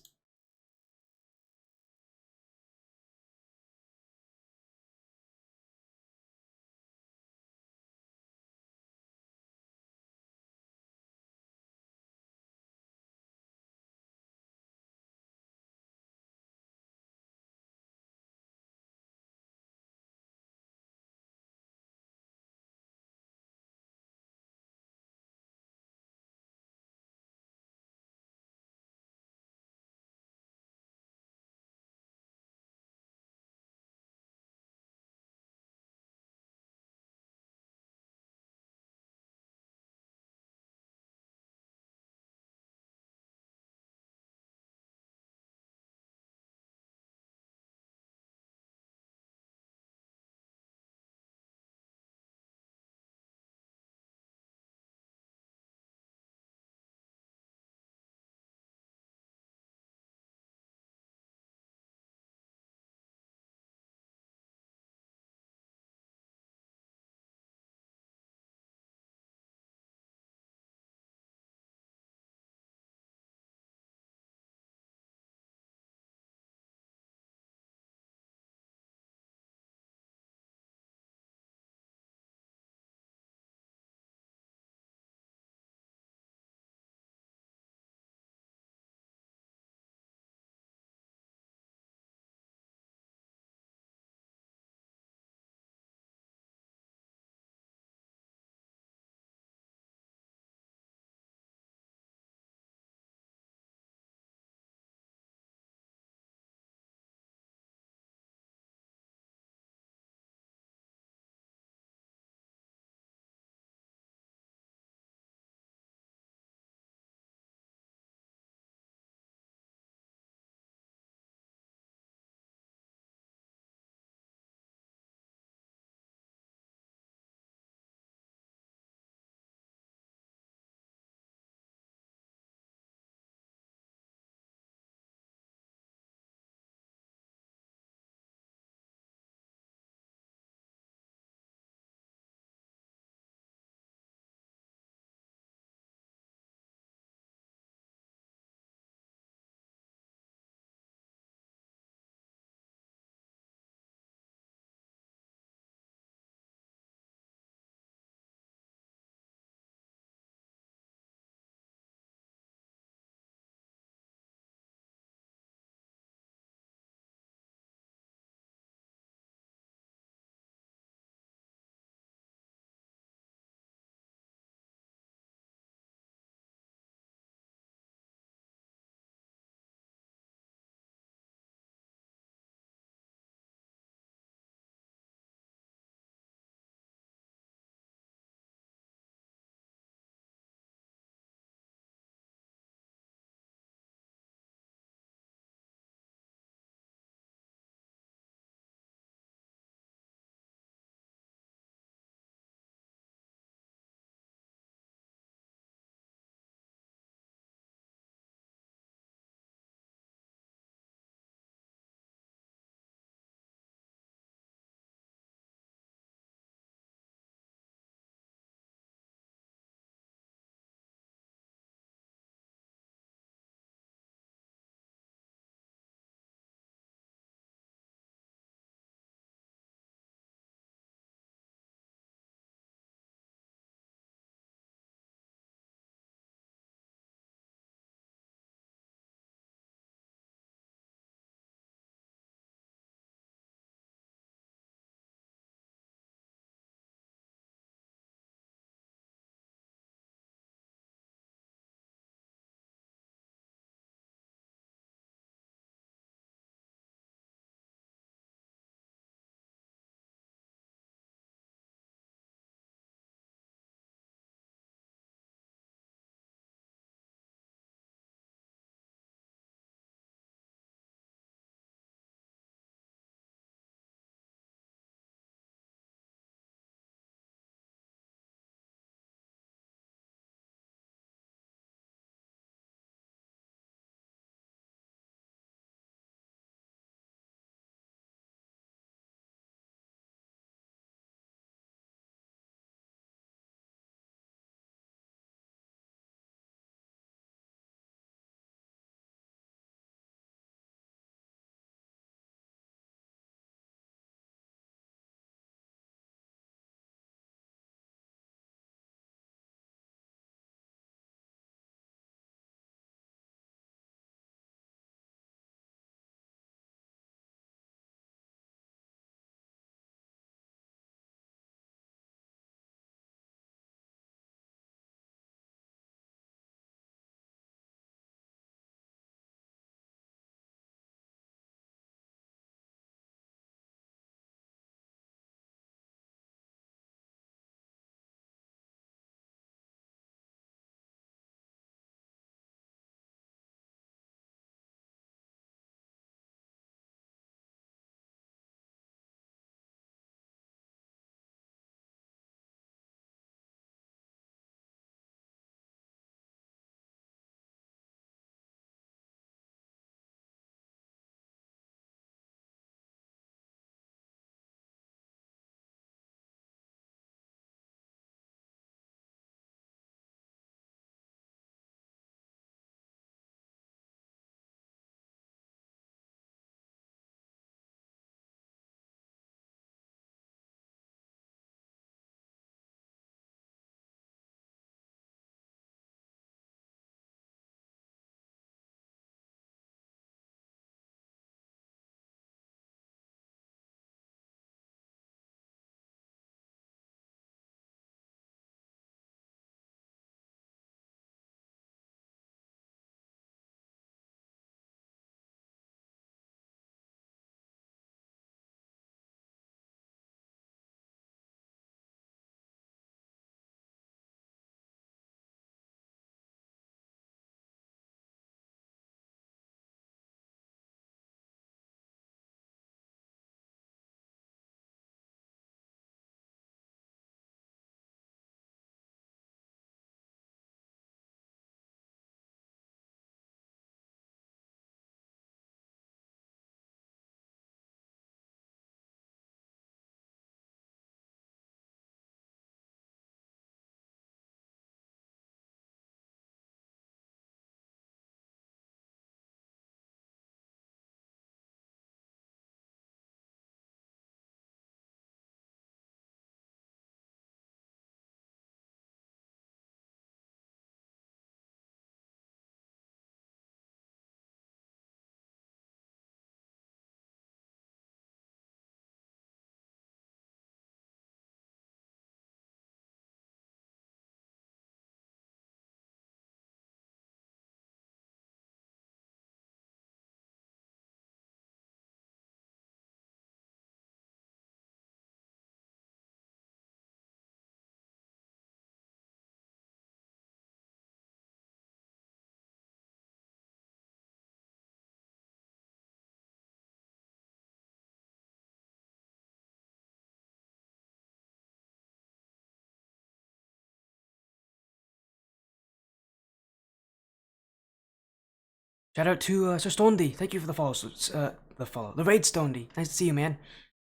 Shout out to Sir Stondi. Thank you for the follow. The raid Stondi. Nice to see you, man.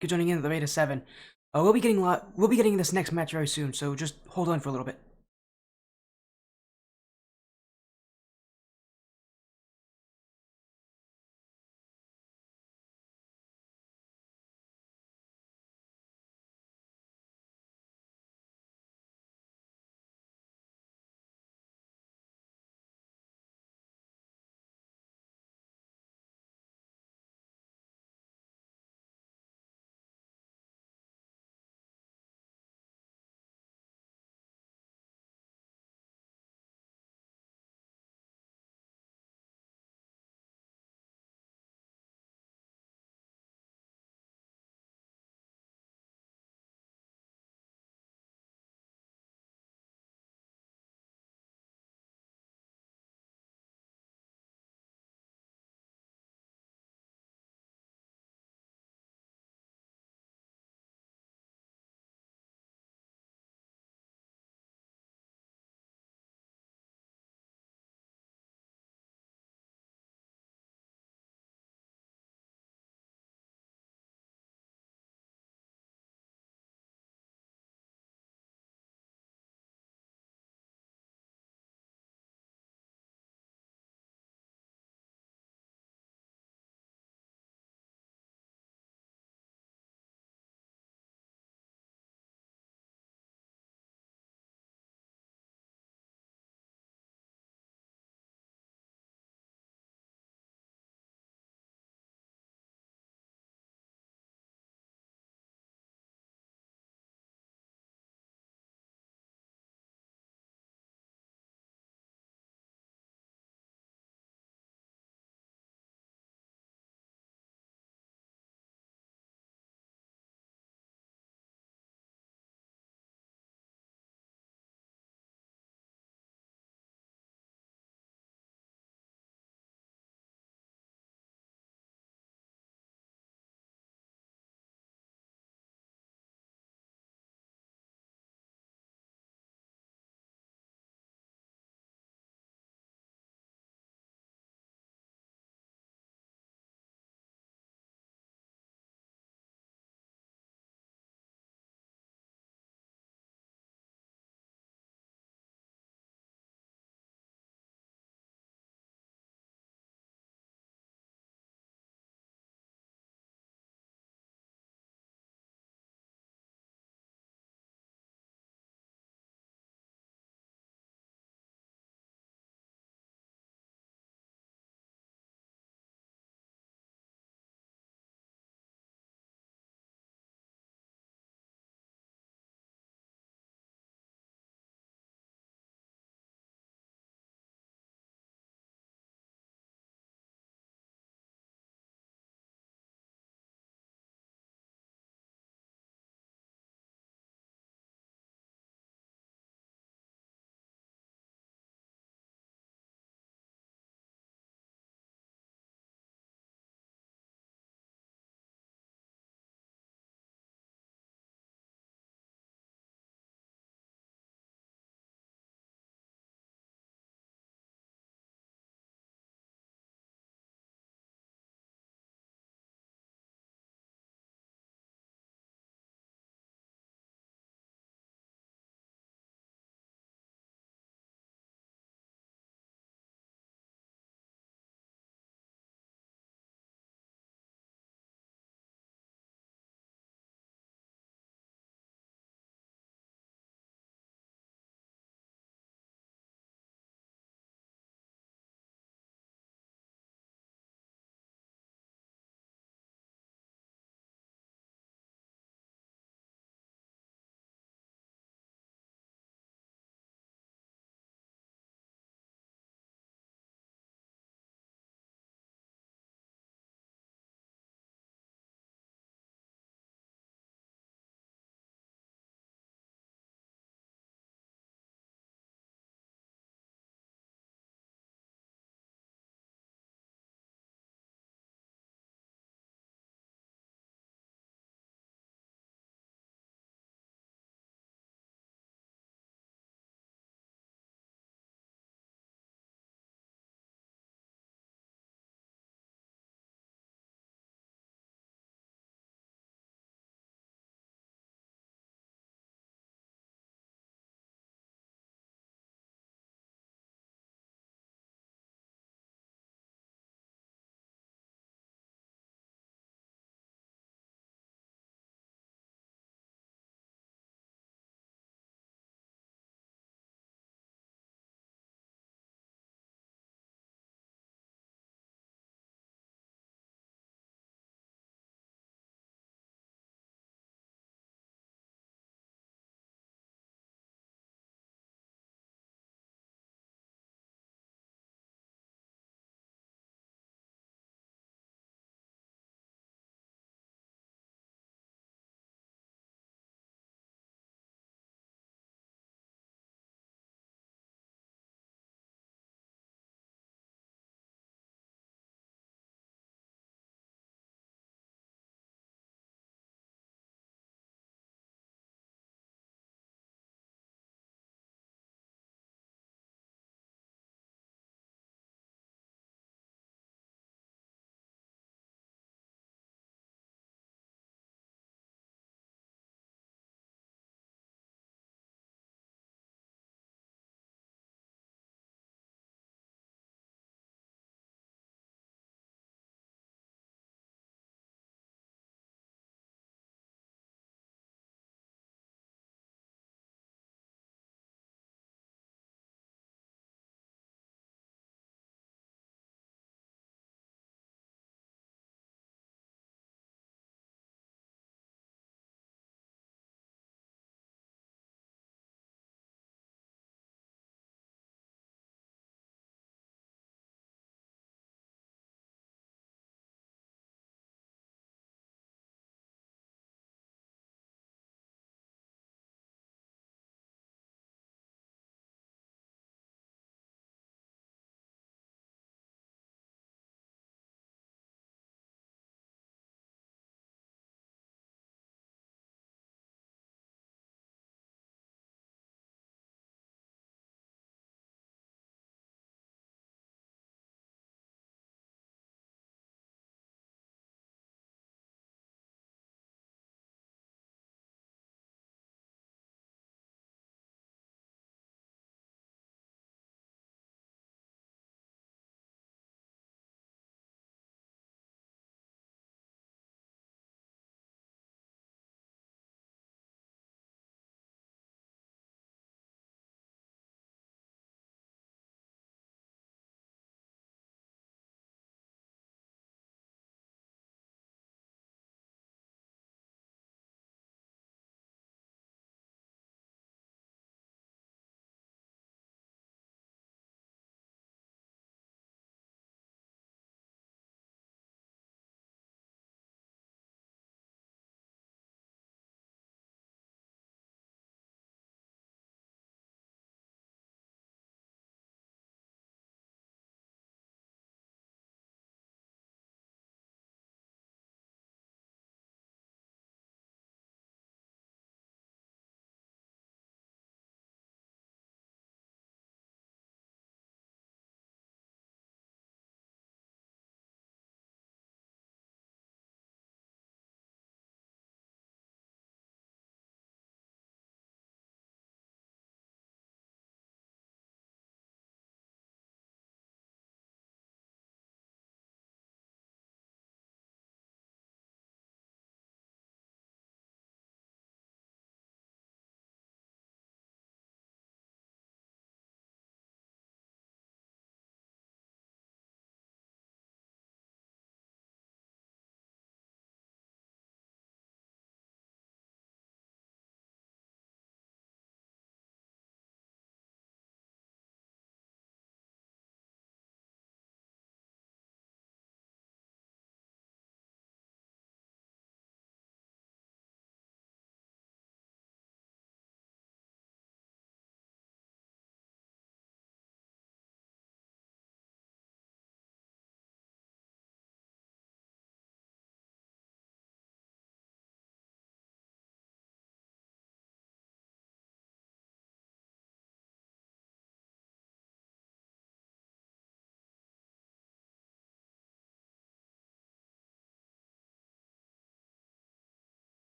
Good joining in at the rate of 7. We'll be getting this next match very soon, so just hold on for a little bit.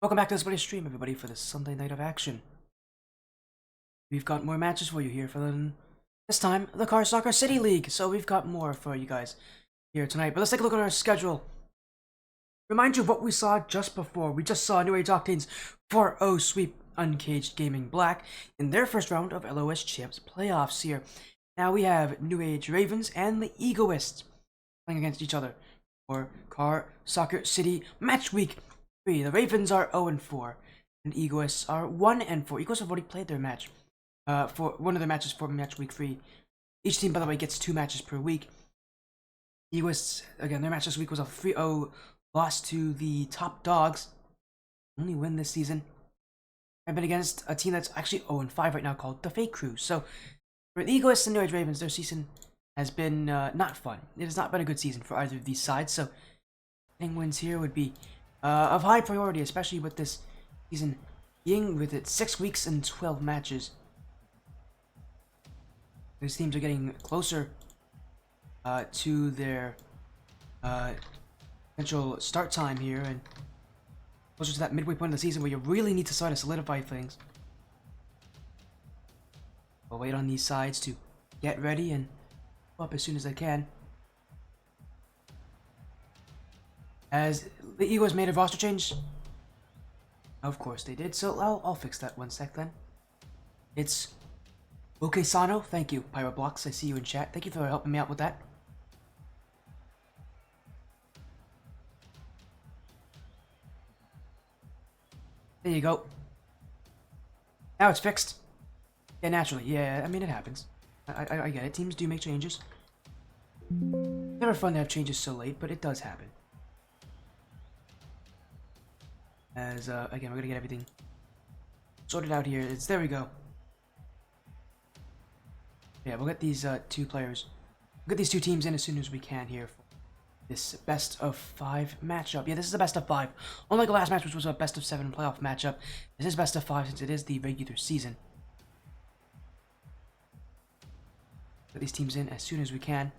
Welcome back to this buddy's stream, everybody, for this Sunday night of action. We've got more matches for you here for this time, the Car Soccer City League. So we've got more for you guys here tonight. But let's take a look at our schedule. Remind you of what we saw just before. We just saw New Age Octanes 4-0 sweep Uncaged Gaming Black in their first round of LOS Champs playoffs here. Now we have New Age Ravens and the Egoists playing against each other for Car Soccer City Matchweek 3. The Ravens are 0-4, and Egoists are 1-4. Egoists have already played their match, for one of their matches for Match Week 3. Each team, by the way, gets 2 matches per week. Egoists, again, their match this week was a 3-0 loss to the top dogs. Only win this season. I've been against a team that's actually 0-5 right now called the Fake Crew. So, for the Egoists and New Age Ravens, their season has been not fun. It has not been a good season for either of these sides, so getting wins here would be of high priority, especially with this season being with its 6 weeks and 12 matches. These teams are getting closer to their potential start time here, and closer to that midway point of the season where you really need to sort of solidify things. We'll wait on these sides to get ready and go up as soon as they can. As the Eagles made a roster change? Of course they did, so I'll fix that one sec then. It's Okay Sano, thank you, Pyroblocks, I see you in chat. Thank you for helping me out with that. There you go. Now it's fixed. Yeah, naturally, yeah, I mean it happens. I get it, teams do make changes. Never fun to have changes so late, but it does happen. As, again, we're gonna get everything sorted out here. There we go. Yeah, we'll get these 2 players. We'll get these 2 teams in as soon as we can here for this best of 5 matchup. Yeah, this is a best of 5. Unlike the last match, which was a best of 7 playoff matchup, this is best of 5 since it is the regular season. Get these teams in as soon as we can.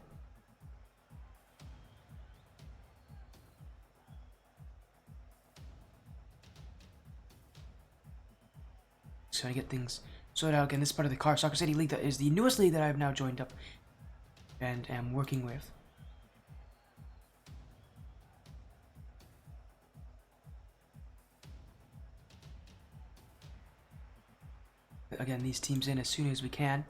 Just trying to get things sorted out. Again, this is part of the Car Soccer City League. That is the newest league that I've now joined up and am working with. Again, these teams in as soon as we can.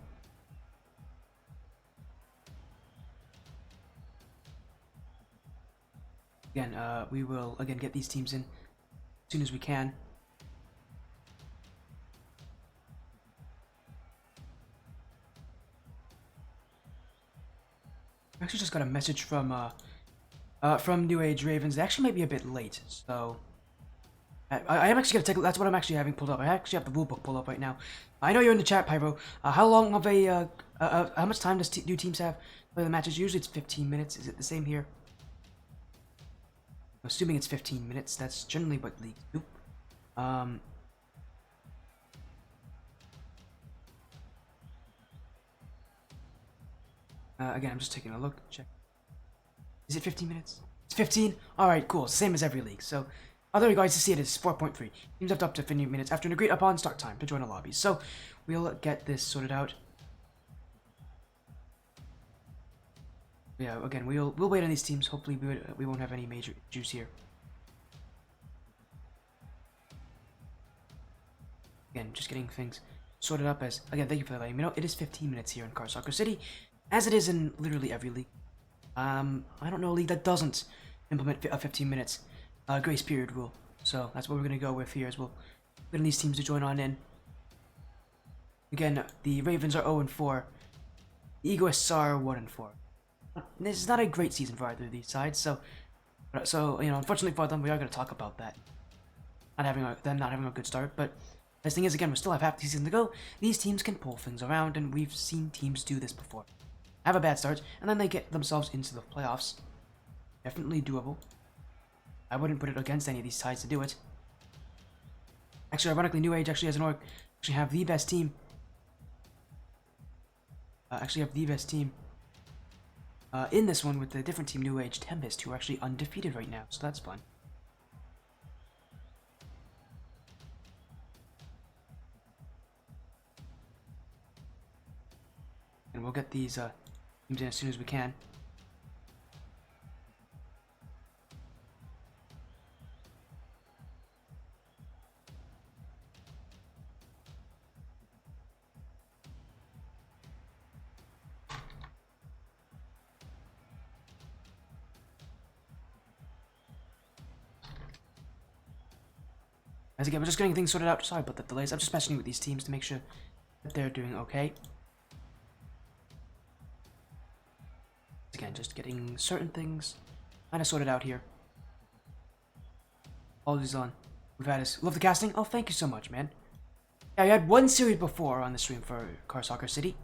Again, we will again get these teams in as soon as we can. I actually just got a message from New Age Ravens. They actually might be a bit late, so I am actually gonna take. That's what I'm actually having pulled up. I actually have the rule book pulled up right now. I know you're in the chat, Pyro. How long of a how much time do teams have for the matches? Usually it's 15 minutes. Is it the same here? I'm assuming it's 15 minutes. That's generally what leagues do. Again, I'm just taking a look. Check. Is it 15 minutes? It's 15? Alright, cool. Same as every league. So, other regards to see it is 4.3. Teams have up to 15 minutes after an agreed upon start time to join a lobby. So, we'll get this sorted out. Yeah, again, we'll wait on these teams. Hopefully, we won't have any major issues here. Again, just getting things sorted up as... Again, thank you for letting me know. It is 15 minutes here in Car Soccer City, as it is in literally every league. I don't know a league that doesn't implement a 15 minutes grace period rule. So that's what we're going to go with here as well. Getting these teams to join on in. Again, the Ravens are 0-4. The Egoists are 1-4. This is not a great season for either of these sides, so you know, unfortunately for them, we are going to talk about that. Them not having a good start, but the thing is, again, we still have half the season to go. These teams can pull things around, and we've seen teams do this before. Have a bad start, and then they get themselves into the playoffs. Definitely doable. I wouldn't put it against any of these sides to do it. Actually, ironically, New Age actually has an org. Actually have the best team. In this one with the different team, New Age Tempest, who are actually undefeated right now, so that's fun. we'll get these teams in as soon as we can. As again, we're just getting things sorted out. Sorry about the delays. I'm just messaging with these teams to make sure that they're doing okay. Again, just getting certain things kind of sorted out here. Apologies on. We've had us. Love the casting? Oh, thank you so much, man. Yeah, I had one series before on the stream for Car Soccer City.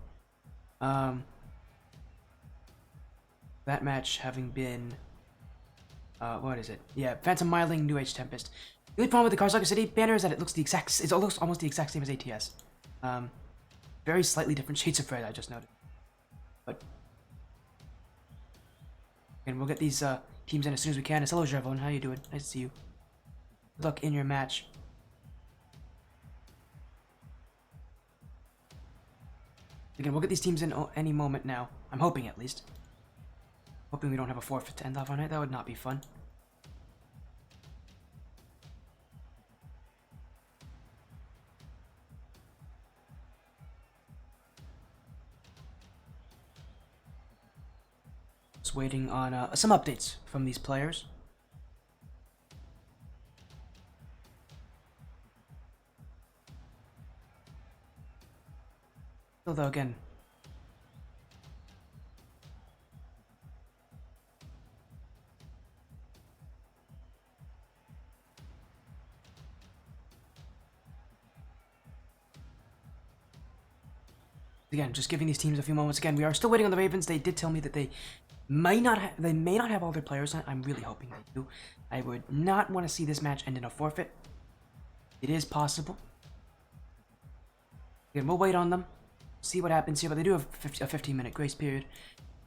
That match having been... what is it? Yeah, Phantom Myling, New Age Tempest. The only problem with the Car Soccer City banner is that it looks the exact... It looks almost the exact same as ATS. Very slightly different shades of red, I just noted. But... And we'll get these teams in as soon as we can. Hello, Javon. How you doing? Nice to see you. Good luck in your match. Again, we'll get these teams in any moment now. I'm hoping, at least. Hoping we don't have a forfeit to end off on it. That would not be fun. Just waiting on some updates from these players. Although, again... Again, just giving these teams a few moments. Again, we are still waiting on the Ravens. They did tell me that they may not have all their players on. I'm really hoping they do. I would not want to see this match end in a forfeit. It is possible. Again, we'll wait on them. See what happens here, but they do have a 15-minute grace period.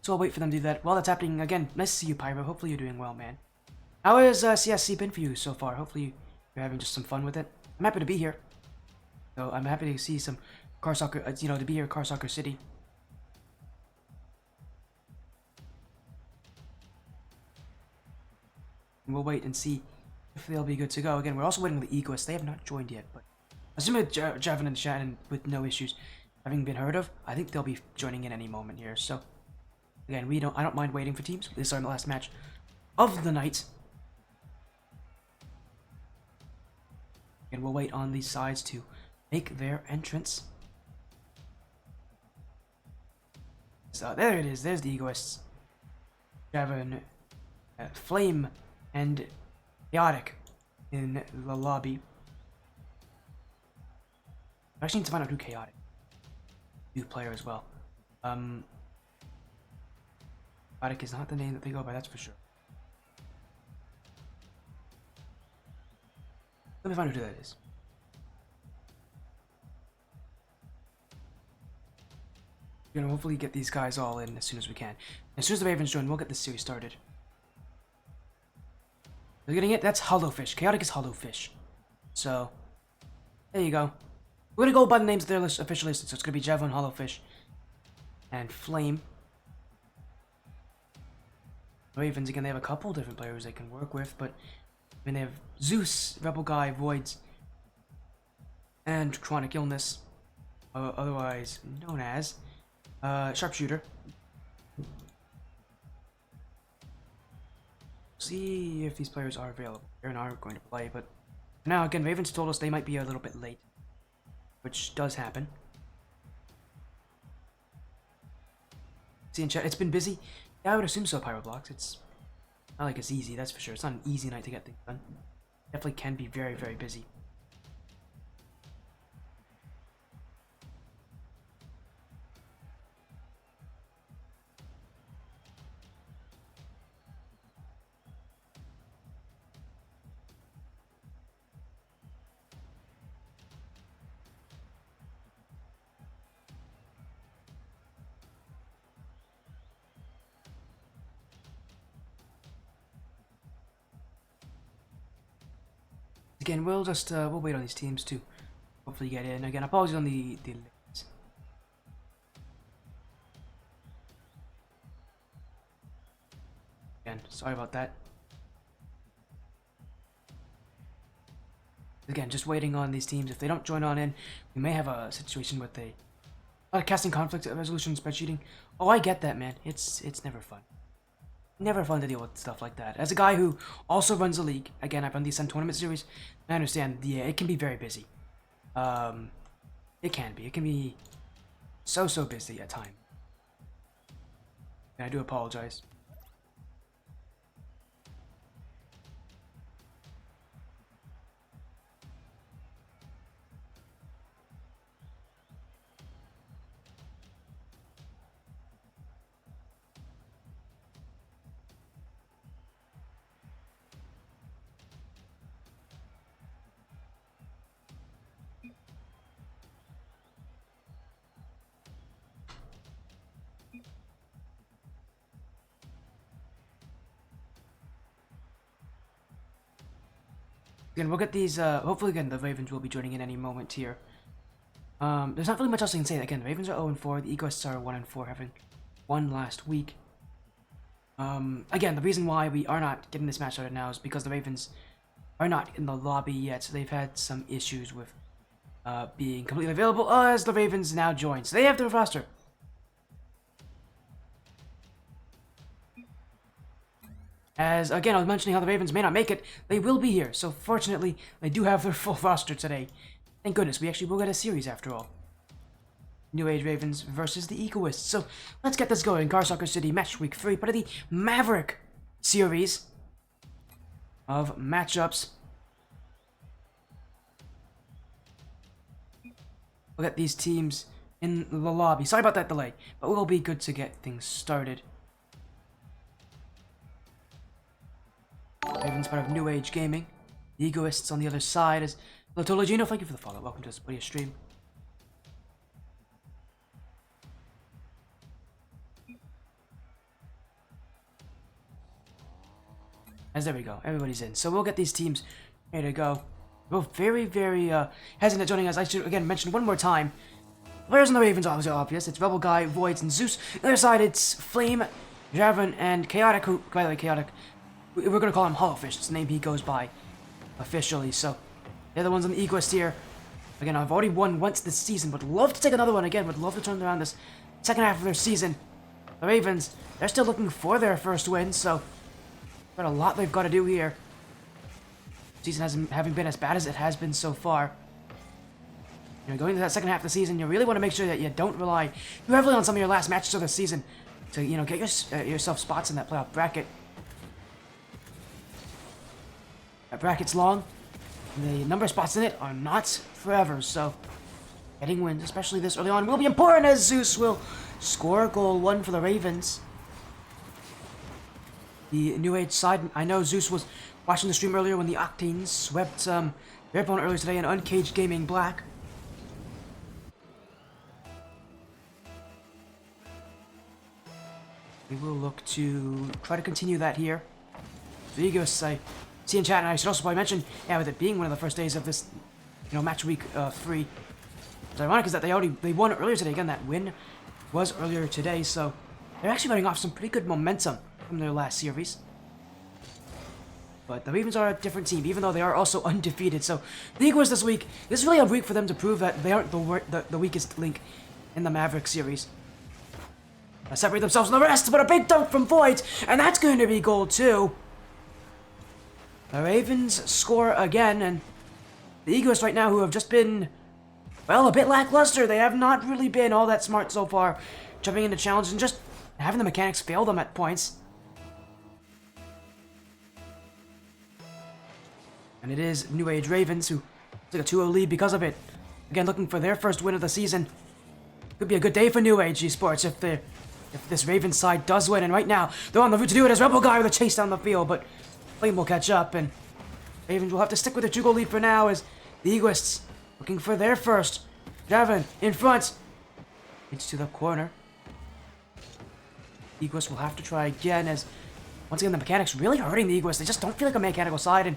So I'll wait for them to do that. While that's happening, again, nice to see you, Pyro. Hopefully you're doing well, man. How has CSC been for you so far? Hopefully you're having just some fun with it. I'm happy to be here. So I'm happy to see some Car Soccer, to be here at Car Soccer City. And we'll wait and see if they'll be good to go. Again, we're also waiting on the Egoists. They have not joined yet, but assuming Javin and Shannon with no issues having been heard of, I think they'll be joining in any moment here. So again, I don't mind waiting for teams. This is our last match of the night. And we'll wait on these sides to make their entrance. So there it is. There's the Egoists. Javin, Flame, and Chaotic in the lobby. I actually need to find out who Chaotic. New player as well. Chaotic is not the name that they go by, that's for sure. Let me find out who that is. We're gonna hopefully get these guys all in as soon as we can. As soon as the Ravens join, we'll get this series started. They're getting it? That's Hollowfish. Chaotic is Hollowfish. So, there you go. We're gonna go by the names that they're officially listed. So it's gonna be Javon, Hollowfish, and Flame. Ravens, again, they have a couple different players they can work with, but I mean, they have Zeus, Rebel Guy, Voids, and Chronic Illness, otherwise known as Sharpshooter. See if these players are available. They're not going to play, but now again, Ravens told us they might be a little bit late, which does happen. See in chat, it's been busy. Yeah, I would assume so, Pyroblocks. It's not like it's easy, that's for sure. It's not an easy night to get things done. Definitely can be very, very busy. Again, we'll just we'll wait on these teams to hopefully get in. Again, apologies on the Again, sorry about that. Again, just waiting on these teams. If they don't join on in, we may have a situation with a casting conflict resolution spreadsheeting. Oh, I get that, man. It's never fun. Never fun to deal with stuff like that. As a guy who also runs a league, again, I run the Ascent Tournament Series, I understand, yeah, it can be very busy. It can be so busy at times. And I do apologize. Again, we'll get these, hopefully again, the Ravens will be joining in any moment here. There's not really much else I can say. Again, the Ravens are 0-4, the Egoists are 1-4, having won last week. Again, the reason why we are not getting this match started now is because the Ravens are not in the lobby yet, so they've had some issues with being completely available as the Ravens now join. So they have their roster. As, again, I was mentioning how the Ravens may not make it, they will be here. So, fortunately, they do have their full roster today. Thank goodness, we actually will get a series after all. New Age Ravens versus the Egoists. So, let's get this going. Car Soccer City Matchweek 3, part of the Maverick series of matchups. We'll get these teams in the lobby. Sorry about that delay, but we'll be good to get things started. Ravens part of New Age Gaming. The Egoists on the other side is Lotolo Gino. Thank you for the follow. Welcome to this video stream. As there we go. Everybody's in. So we'll get these teams ready to go. We're very hesitant joining us. I should again mention one more time. Players on the Ravens are obvious. It's Rebel Guy, Voids, and Zeus. On the other side, it's Flame, Javin, and Chaotic, who, by the way, Chaotic, we're going to call him Hollowfish. It's the name he goes by officially. So they're the ones on the Egoist here. Again, I've already won once this season. Would love to take another one again. Would love to turn around this second half of their season. The Ravens, they're still looking for their first win. So got a lot they've got to do here. Season hasn't having been as bad as it has been so far. You know, going into that second half of the season, you really want to make sure that you don't rely too heavily on some of your last matches of the season to, you know, get yourself spots in that playoff bracket. That bracket's long, and the number of spots in it are not forever, so getting wins, especially this early on, will be important as Zeus will score goal 1 for the Ravens. The New Age side, I know Zeus was watching the stream earlier when the Octanes swept their opponent earlier today in Uncaged Gaming Black. We will look to try to continue that here. The Egoists, I see in chat, and I should also probably mention, yeah, with it being one of the first days of this, you know, match week 3. What's ironic is that they won earlier today. Again, that win was earlier today, so they're actually running off some pretty good momentum from their last series. But the Ravens are a different team, even though they are also undefeated. So the Eagles this week, this is really a week for them to prove that they aren't the weakest link in the Maverick series. Separate themselves from the rest, but a big dunk from Void, and that's going to be goal 2. The Ravens score again, and the Eagles right now, who have just been, well, a bit lackluster. They have not really been all that smart so far, jumping into challenges and just having the mechanics fail them at points. And it is New Age Ravens who took a 2-0 lead because of it. Again, looking for their first win of the season. Could be a good day for New Age Esports if this Ravens side does win. And right now, they're on the route to do it as Rebel Guy with a chase down the field, but Flame will catch up, and Ravens will have to stick with their 2-goal lead for now as the Egoists looking for their first. Javin in front. It's to the corner. Egoists will have to try again as, once again, the mechanics really hurting the Egoists. They just don't feel like a mechanical side, and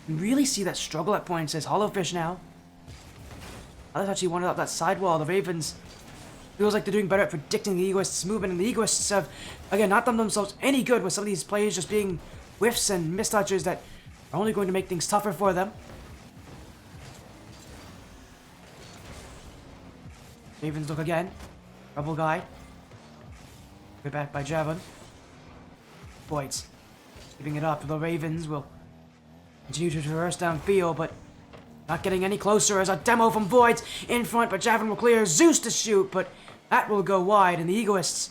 you really see that struggle at points as Hollowfish now. Others actually wanted up that sidewall. The Ravens Feels like they're doing better at predicting the Egoists' movement, and the Egoists have, again, not done themselves any good with some of these plays just being whiffs and mistouches that are only going to make things tougher for them. Ravens look again. Rebel guy. Way back by Javon. Voids. Giving it up. The Ravens will continue to traverse downfield, but not getting any closer as a demo from Voids in front, but Javon will clear Zeus to shoot, but that will go wide, and the Egoists,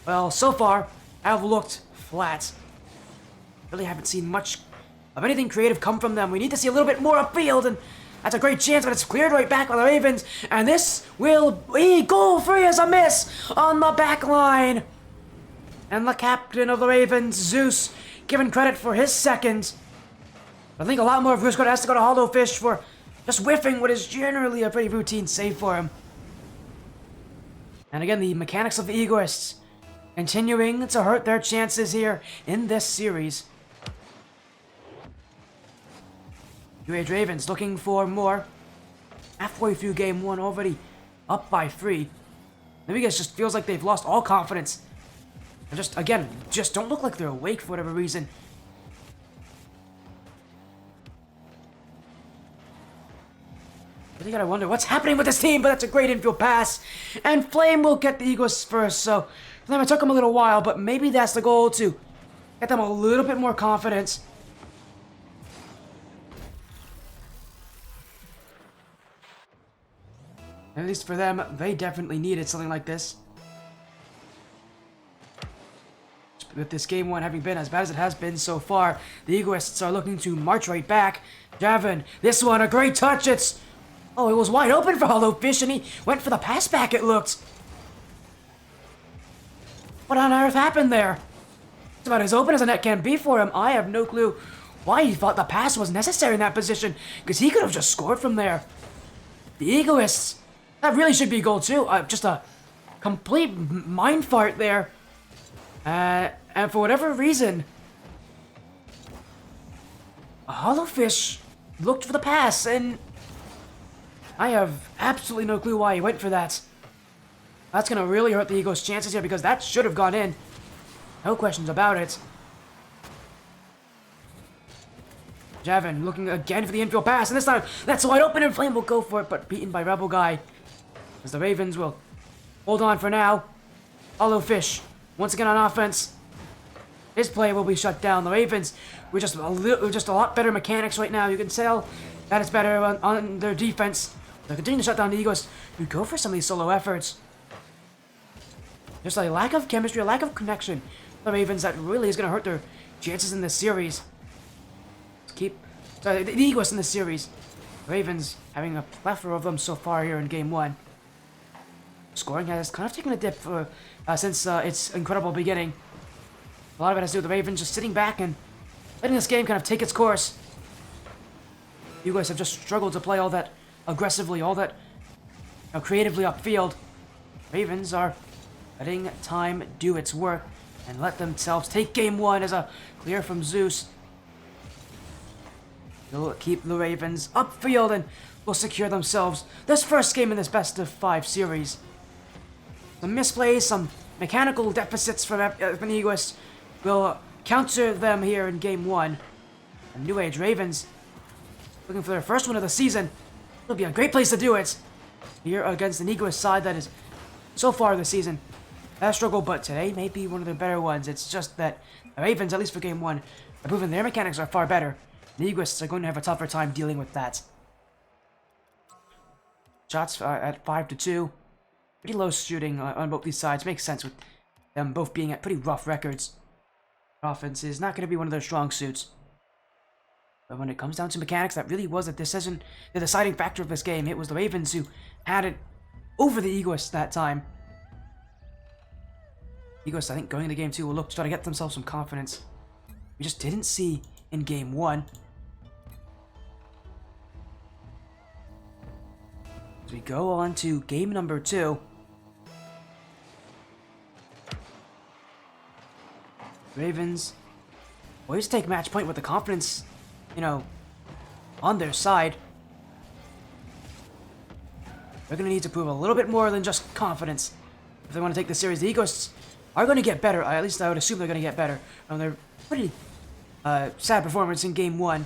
well, so far, have looked flat. Really haven't seen much of anything creative come from them. We need to see a little bit more upfield, and that's a great chance, but it's cleared right back by the Ravens, and this will be goal-free as a miss on the back line. And the captain of the Ravens, Zeus, given credit for his second. I think a lot more of Goose has to go to Hollow Fish for just whiffing what is generally a pretty routine save for him. And again, the mechanics of the Egoists continuing to hurt their chances here in this series. UH Ravens looking for more. Halfway through game one, already up by 3. Maybe it just feels like they've lost all confidence. And just don't look like they're awake for whatever reason. Really gotta wonder what's happening with this team, but that's a great infield pass. And Flame will get the Eagles first, so for them it took them a little while, but maybe that's the goal, to get them a little bit more confidence. At least for them, they definitely needed something like this. With this game one having been as bad as it has been so far, the Egoists are looking to march right back. Javon, this one, a great touch, it's... Oh, it was wide open for Hollow Fish, and he went for the pass back, it looked. What on earth happened there? It's about as open as a net can be for him. I have no clue why he thought the pass was necessary in that position, because he could have just scored from there. The Egoists, that really should be goal too. Just a complete mind fart there. And for whatever reason, Hollow Fish looked for the pass, and I have absolutely no clue why he went for that. That's going to really hurt the Eagles' chances here, because that should have gone in. No questions about it. Javon looking again for the infield pass, and this time that's wide open, and Flame will go for it, but beaten by Rebel Guy. As the Ravens will hold on for now. Hollow Fish, once again on offense. His play will be shut down. The Ravens were just a lot better mechanics right now. You can tell that it's better on their defense. They're continuing to shut down the Eagles who go for some of these solo efforts. There's a lack of chemistry, a lack of connection. The Ravens, that really is going to hurt their chances in this series. The Eagles in this series. Ravens having a plethora of them so far here in game one. Scoring has kind of taken a dip since its incredible beginning. A lot of it has to do with the Ravens just sitting back and letting this game kind of take its course. You guys have just struggled to play all that aggressively, all that creatively upfield. Ravens are letting time do its work and let themselves take game one as a clear from Zeus. They'll keep the Ravens upfield and will secure themselves this first game in this best of 5 series. Some misplays, some mechanical deficits from the Egoists will counter them here in game one. And New Age Ravens, looking for their first win of the season. It'll be a great place to do it here against an Egoist side that is, so far this season, has struggled, but today may be one of their better ones. It's just that the Ravens, at least for game one, have proven their mechanics are far better. The Egoists are going to have a tougher time dealing with that. Shots at 5-2. Pretty low shooting on both these sides. Makes sense with them both being at pretty rough records. Offense is not going to be one of their strong suits. But when it comes down to mechanics, that really was the deciding factor of this game. It was the Ravens who had it over the Egoists that time. Egoists, I think, going into game 2 will look to try to get themselves some confidence. We just didn't see in game 1. As we go on to game number 2. Ravens always take match point with the confidence, on their side. they're going to need to prove a little bit more than just confidence. If they want to take the series, the Egoists are going to get better. At least I would assume they're going to get better. They're pretty sad performance in Game 1.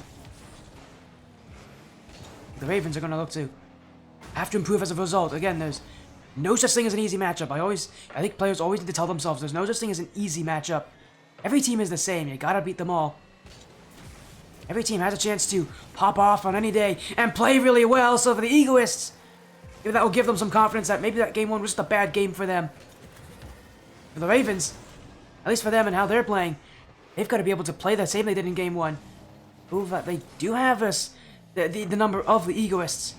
The Ravens are going to look to have to improve as a result. Again, there's no such thing as an easy matchup. I think players always need to tell themselves there's no such thing as an easy matchup. Every team is the same. You gotta beat them all. Every team has a chance to pop off on any day and play really well. So for the Egoists, maybe that will give them some confidence that maybe that Game 1 was just a bad game for them. For the Ravens, at least for them and how they're playing, they've got to be able to play the same they did in Game 1. Prove that they do have the number of the Egoists.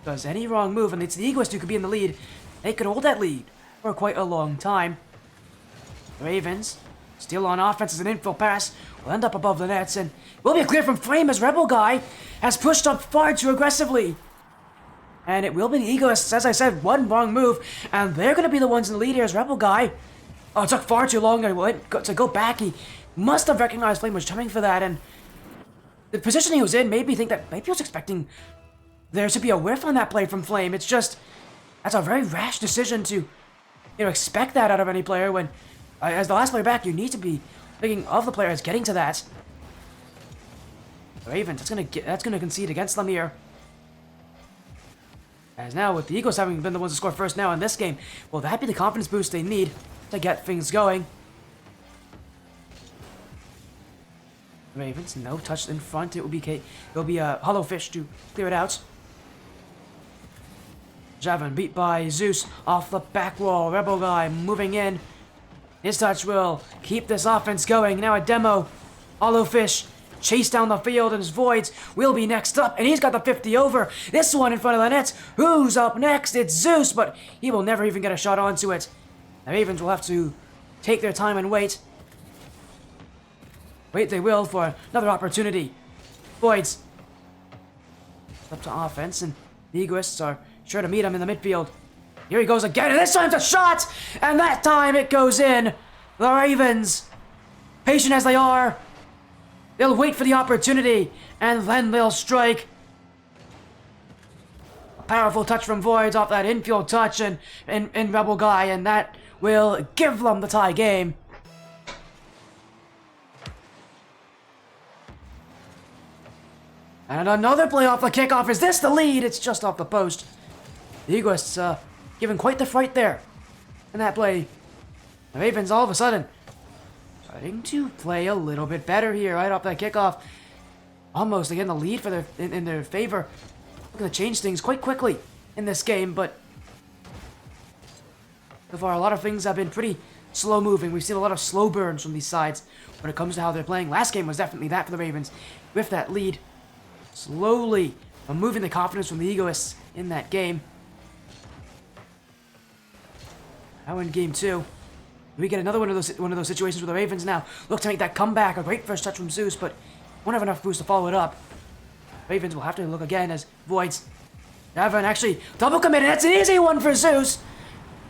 Because any wrong move, and it's the Egoist who could be in the lead, they could hold that lead for quite a long time. Ravens, still on offense as an infill pass, will end up above the nets, and will be clear from Flame as Rebel Guy has pushed up far too aggressively. And it will be the Egoists, as I said, one wrong move, and they're going to be the ones in the lead here as Rebel Guy. Oh, it took far too long to go back. He must have recognized Flame was coming for that, and the position he was in made me think that maybe he was expecting there to be a whiff on that play from Flame. It's just, that's a very rash decision to, expect that out of any player when, as the last player back, you need to be thinking of the player as getting to that. The Ravens, that's gonna concede against them here. As now, with the Eagles having been the ones to score first now in this game, will that be the confidence boost they need to get things going? Ravens, no touch in front. It'll be a hollow fish to clear it out. Javon beat by Zeus off the back wall. Rebel Guy moving in. His touch will keep this offense going. Now a demo. Hollow fish chase down the field, and his Voids will be next up, and he's got the 50 over. This one in front of the nets. Who's up next? It's Zeus, but he will never even get a shot onto it. The Ravens will have to take their time and wait. Wait, they will for another opportunity. Voids up to offense, and the Egoists are sure to meet him in the midfield. Here he goes again, and this time's a shot! And that time it goes in. The Ravens, patient as they are, they'll wait for the opportunity, and then they'll strike. A powerful touch from Voids off that infield touch and Rebel Guy, and that will give them the tie game. And another play off the kickoff. Is this the lead? It's just off the post. The Egoists giving quite the fright there in that play. The Ravens all of a sudden starting to play a little bit better here right off that kickoff. Almost again the lead for in their favor. Looking to change things quite quickly in this game, but so far a lot of things have been pretty slow moving. We've seen a lot of slow burns from these sides when it comes to how they're playing. Last game was definitely that for the Ravens with that lead. Slowly removing the confidence from the Egoists in that game. Now in game 2, we get another one of those situations where the Ravens now look to make that comeback. A great first touch from Zeus, but won't have enough boost to follow it up. Ravens will have to look again as Voids. Javon actually double committed. That's an easy one for Zeus.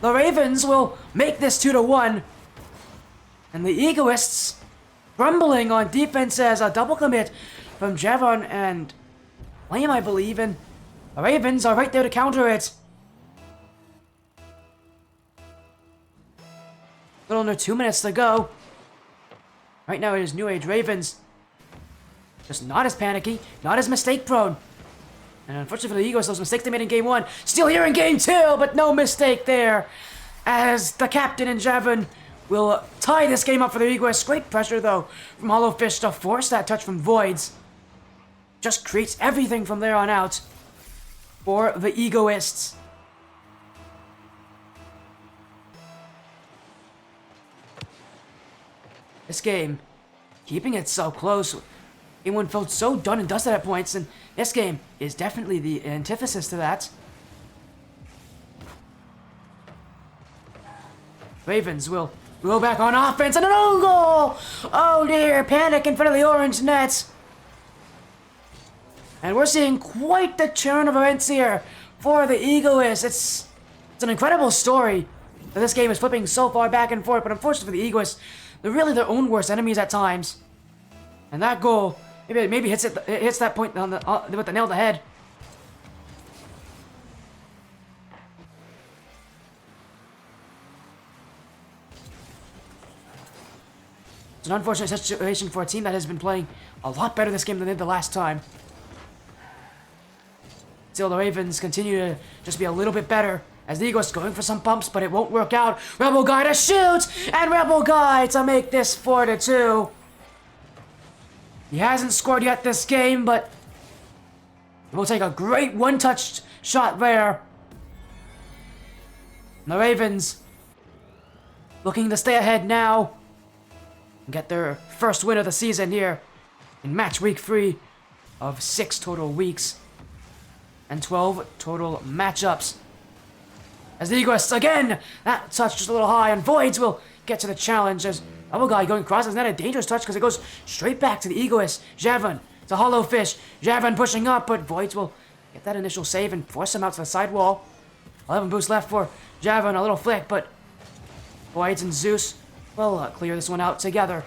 The Ravens will make this 2-1, and the Egoists grumbling on defense as a double commit from Javon and Flame, I believe, and the Ravens are right there to counter it. A little under 2 minutes to go. Right now it is New Age Ravens. Just not as panicky, not as mistake prone. And unfortunately for the Eagles, those mistakes they made in game 1, still here in game 2, but no mistake there. As the captain and Javon will tie this game up for the Eagles. Great pressure though from Hollow Fish to force that touch from Voids. Just creates everything from there on out for the Egoists. This game, keeping it so close. Game 1 felt so done and dusted at points, and this game is definitely the antithesis to that. Ravens will go back on offense, and an own goal! Oh dear, panic in front of the orange nets. And we're seeing quite the turn of events here for the Egoists. It's an incredible story that this game is flipping so far back and forth, but unfortunately for the Egoists, they're really their own worst enemies at times. And that goal maybe hits that point on with the nail to the head. an unfortunate situation for a team that has been playing a lot better this game than they did the last time. Still, the Ravens continue to just be a little bit better as the Egoists going for some bumps, but it won't work out. Rebel Guy to shoot, and Rebel Guy to make this 4-2. He hasn't scored yet this game, but we'll take a great one-touch shot there. And the Ravens looking to stay ahead now and get their first win of the season here in match week 3 of 6 total weeks and 12 total matchups. As the Egoists again, that touch just a little high, and Voids will get to the challenge as Rebel Guy going across. Is not a dangerous touch because it goes straight back to the Egoists. Javon to Hollow Fish. Javon pushing up, but Voids will get that initial save and force him out to the sidewall. 11 boosts left for Javon, a little flick, but Voids and Zeus will clear this one out together.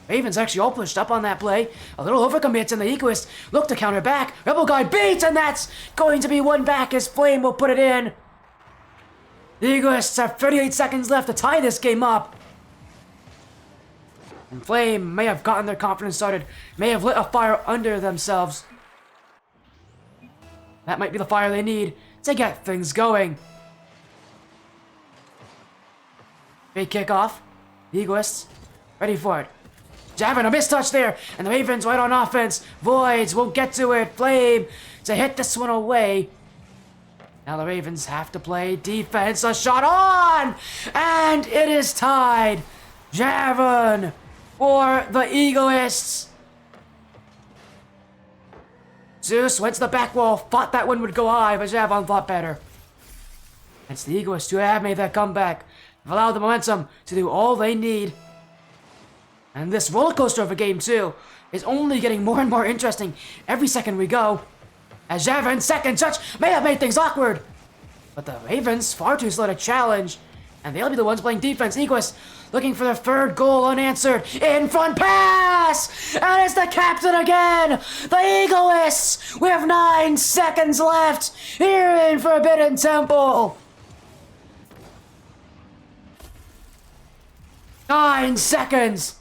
Ravens actually all pushed up on that play. A little overcommit, and the Egoists look to counter back. Rebel Guy beats, and that's going to be one back as Flame will put it in. The Egoists have 38 seconds left to tie this game up. And Flame may have gotten their confidence started, may have lit a fire under themselves. That might be the fire they need to get things going. Big kickoff. The Egoists ready for it. Javon, a mistouch there, and the Ravens right on offense. Voids won't get to it. Flame to hit this one away. Now the Ravens have to play defense. A shot on! And it is tied. Javon for the Egoists. Zeus went to the back wall, thought that one would go high, but Javon thought better. It's the Egoists who have made that comeback. They've allowed the momentum to do all they need. And this roller coaster of a game, too, is only getting more and more interesting every second we go. As Javon's second touch may have made things awkward. But the Ravens far too slow to challenge. And they'll be the ones playing defense. Egoists looking for their third goal unanswered. In front pass! And it's the captain again! The Egoists with 9 seconds left here in Forbidden Temple. 9 seconds!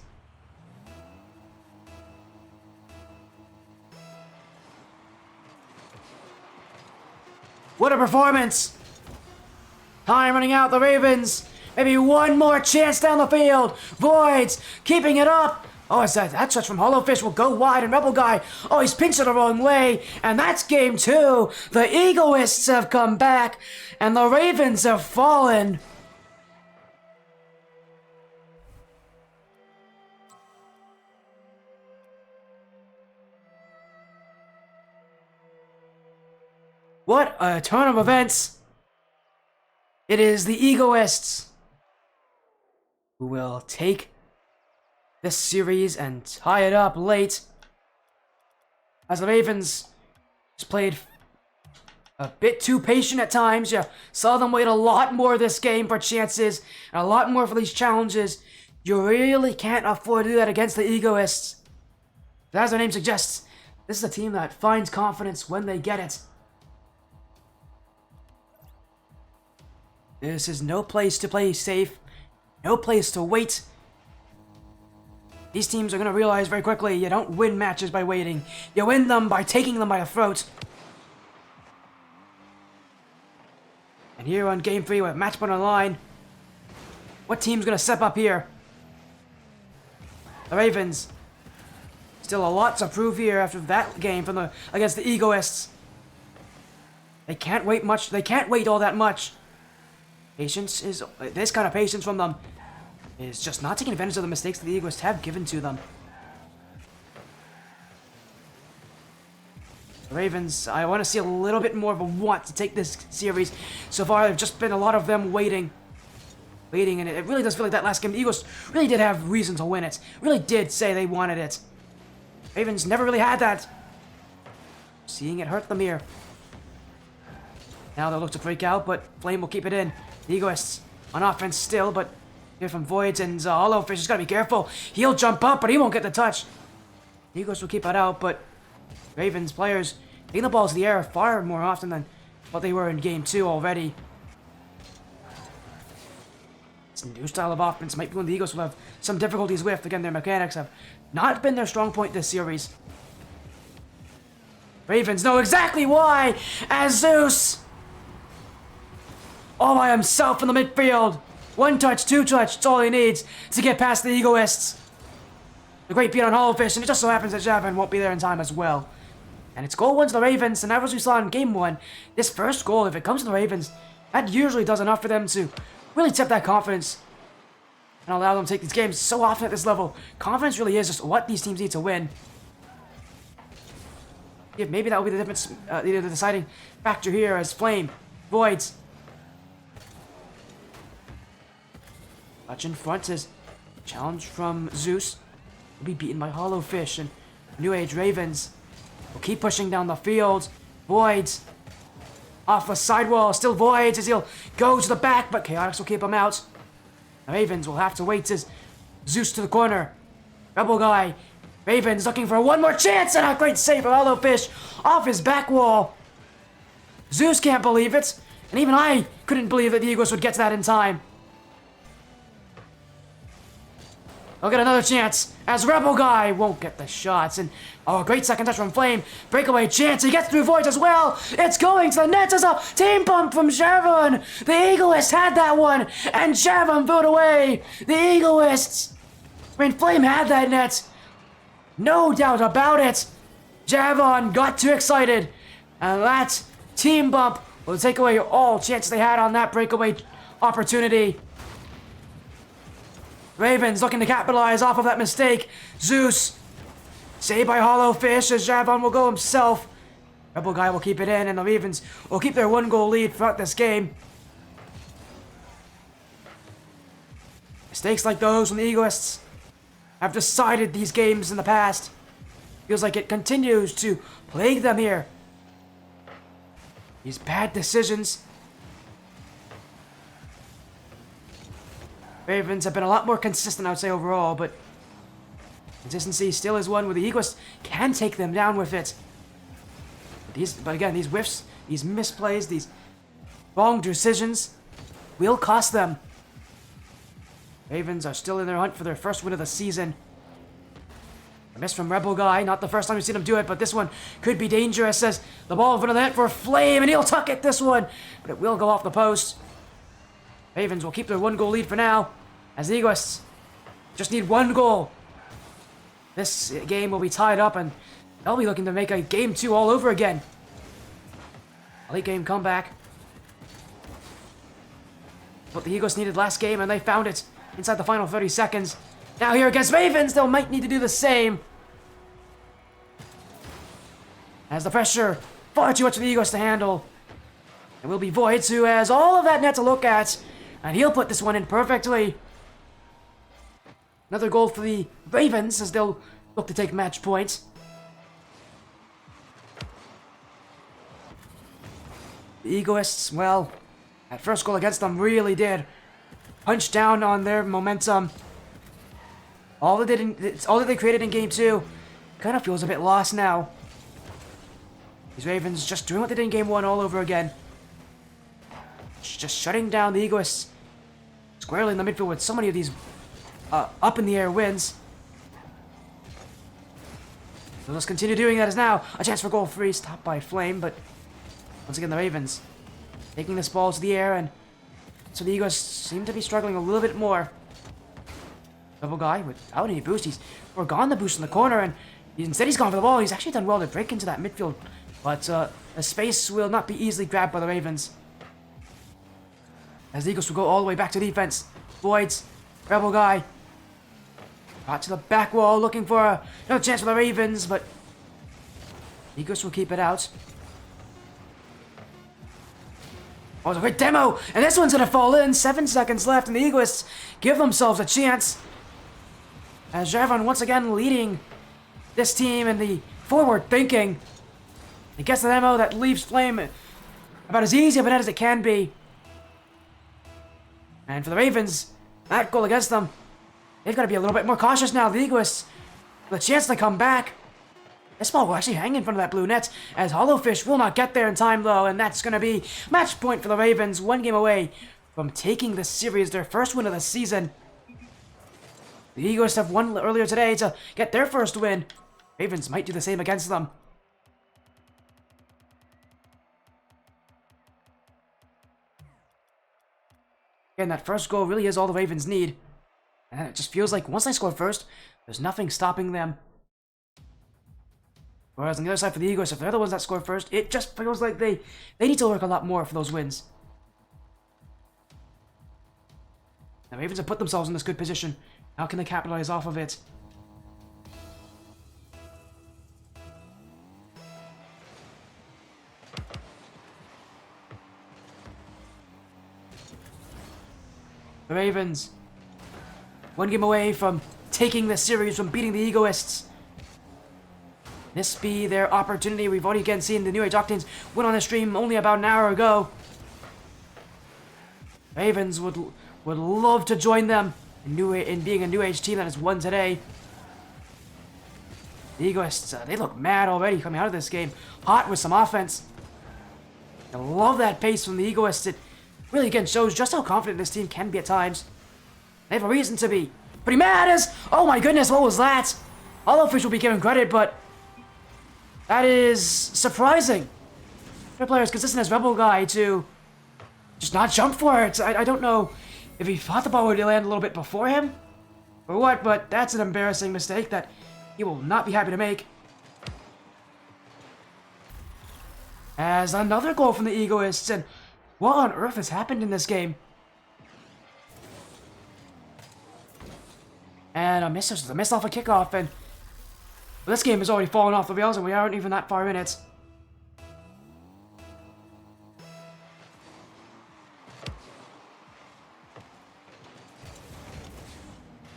What a performance! Time running out, the Ravens. Maybe one more chance down the field. Voids keeping it up. Oh, it's that touch from Hollow Fish will go wide, and Rebel Guy, oh, he's pinched it the wrong way. And that's game 2. The Egoists have come back, and the Ravens have fallen. What a turn of events! It is the Egoists who will take this series and tie it up late, as the Ravens just played a bit too patient at times. You saw them wait a lot more this game for chances and a lot more for these challenges. You really can't afford to do that against the Egoists. As their name suggests, this is a team that finds confidence when they get it. This is no place to play safe, no place to wait. These teams are going to realize very quickly you don't win matches by waiting. You win them by taking them by the throat. And here on Game 3 with match point on the line, what team's going to step up here? The Ravens. Still a lot to prove here after that game against the Egoists. They can't wait much. They can't wait all that much. This kind of patience from them is just not taking advantage of the mistakes that the Egoists have given to them. The Ravens, I want to see a little bit more of a want to take this series. So far, there've just been a lot of them waiting, and it really does feel like that last game. The Eagles really did have reason to win it. Really did say they wanted it. Ravens never really had that. Seeing it hurt them here. Now they'll look to freak out, but Flame will keep it in. The Egoists on offense still, but here from Voids and Hollow Fish has got to be careful. He'll jump up, but he won't get the touch. The Eagles will keep it out, but Ravens players taking the ball to the air far more often than what they were in Game 2 already. It's This new style of offense might be one the Eagles will have some difficulties with. Again, their mechanics have not been their strong point this series. Ravens know exactly why, as Zeus, all by himself in the midfield. 1 touch, 2 touch, it's all he needs to get past the Egoists. The great beat on Hollowfish, and it just so happens that Javin won't be there in time as well. And it's goal 1 to the Ravens, and as we saw in game 1, this first goal, if it comes to the Ravens, that usually does enough for them to really tip that confidence and allow them to take these games so often at this level. Confidence really is just what these teams need to win. Yeah, maybe that will be the difference, the deciding factor here as Flame voids. Touch in front is challenge from Zeus. Will be beaten by Hollowfish, and New Age Ravens will keep pushing down the field. Voids off the sidewall, still Voids as he'll go to the back, but Chaotix will keep him out. The Ravens will have to wait as Zeus to the corner. Rebel Guy. Ravens looking for one more chance, and a great save from Hollowfish off his back wall. Zeus can't believe it, and even I couldn't believe that the Eagles would get to that in time. They'll get another chance as Rebel Guy won't get the shots. And oh, a great second touch from Flame. Breakaway chance. He gets through Voids as well. It's going to the net as a team bump from Javon. The Egoists had that one, and Javon threw it away. The Egoists. I mean, Flame had that net. No doubt about it. Javon got too excited, and that team bump will take away all chances they had on that breakaway opportunity. Ravens looking to capitalize off of that mistake. Zeus saved by Hollowfish as Javon will go himself. Rebel Guy will keep it in, and the Ravens will keep their 1-goal lead throughout this game. Mistakes like those when the Egoists have decided these games in the past. Feels like it continues to plague them here. These bad decisions. Ravens have been a lot more consistent, I would say, overall, but consistency still is one where the Eagles can take them down with it. But again, these whiffs, these misplays, these wrong decisions will cost them. Ravens are still in their hunt for their first win of the season. A miss from Rebel Guy, not the first time we've seen him do it, but this one could be dangerous as the ball in front of the net for Flame, and he'll tuck it this one, but it will go off the post. Ravens will keep their 1-goal lead for now, as the Egoists just need 1 goal. This game will be tied up, and they'll be looking to make a game 2 all over again. A late game comeback. What the Eagles needed last game, and they found it inside the final 30 seconds. Now here against Ravens, they'll might need to do the same. As the pressure, far too much for the Eagles to handle. It will be Voids who has all of that net to look at, and he'll put this one in perfectly. Another goal for the Ravens as they'll look to take match points. The Egoists, well, that first goal against them really did punch down on their momentum. All that they created in game 2 kind of feels a bit lost now. These Ravens just doing what they did in game 1 all over again. Just shutting down the Egoists squarely in the midfield with so many of these up in the air wins. They'll just continue doing that as now a chance for goal 3, stopped by Flame, but once again the Ravens taking this ball to the air, and so the Eagles seem to be struggling a little bit more. Double Guy without any boost, he's forgone the boost in the corner, and instead he's gone for the ball. He's actually done well to break into that midfield, but the space will not be easily grabbed by the Ravens. As the Eagles will go all the way back to defense. Voids, Rebel Guy, brought to the back wall, looking for another chance for the Ravens, but Eagles will keep it out. Oh, it's a great demo, and this one's gonna fall in. 7 seconds left, and the Egoists give themselves a chance. As Javon once again leading this team in the forward thinking. He gets the demo that leaves Flame about as easy of a net as it can be. And for the Ravens, that goal against them, they've got to be a little bit more cautious now. The Egoists, with a chance to come back. This ball will actually hang in front of that blue net, as Hollowfish will not get there in time though, and that's going to be match point for the Ravens. 1 game away from taking this series, their first win of the season. The Egoists have won earlier today to get their first win. Ravens might do the same against them. Again, that first goal really is all the Ravens need. And it just feels like once they score first, there's nothing stopping them. Whereas on the other side for the Egoists, if they're the ones that score first, it just feels like they need to work a lot more for those wins. The Ravens have put themselves in this good position. How can they capitalize off of it? The Ravens, one game away from taking the series, from beating the Egoists. This be their opportunity. We've already again seen the New Age Octanes win on the stream only about an hour ago. Ravens would love to join them in being a New Age team that has won today. The Egoists, they look mad already coming out of this game. Hot with some offense. I love that pace from the Egoists. It really again shows just how confident this team can be at times. They have a reason to be pretty mad as, oh my goodness, what was that? All officials will be given credit, but that is surprising. Their player is consistent as Rebel Guy to just not jump for it. I don't know if he thought the ball would land a little bit before him or what, but that's an embarrassing mistake that he will not be happy to make. As another goal from the Egoists, and what on earth has happened in this game? And a miss off a kickoff, and this game has already fallen off the rails, and we aren't even that far in it.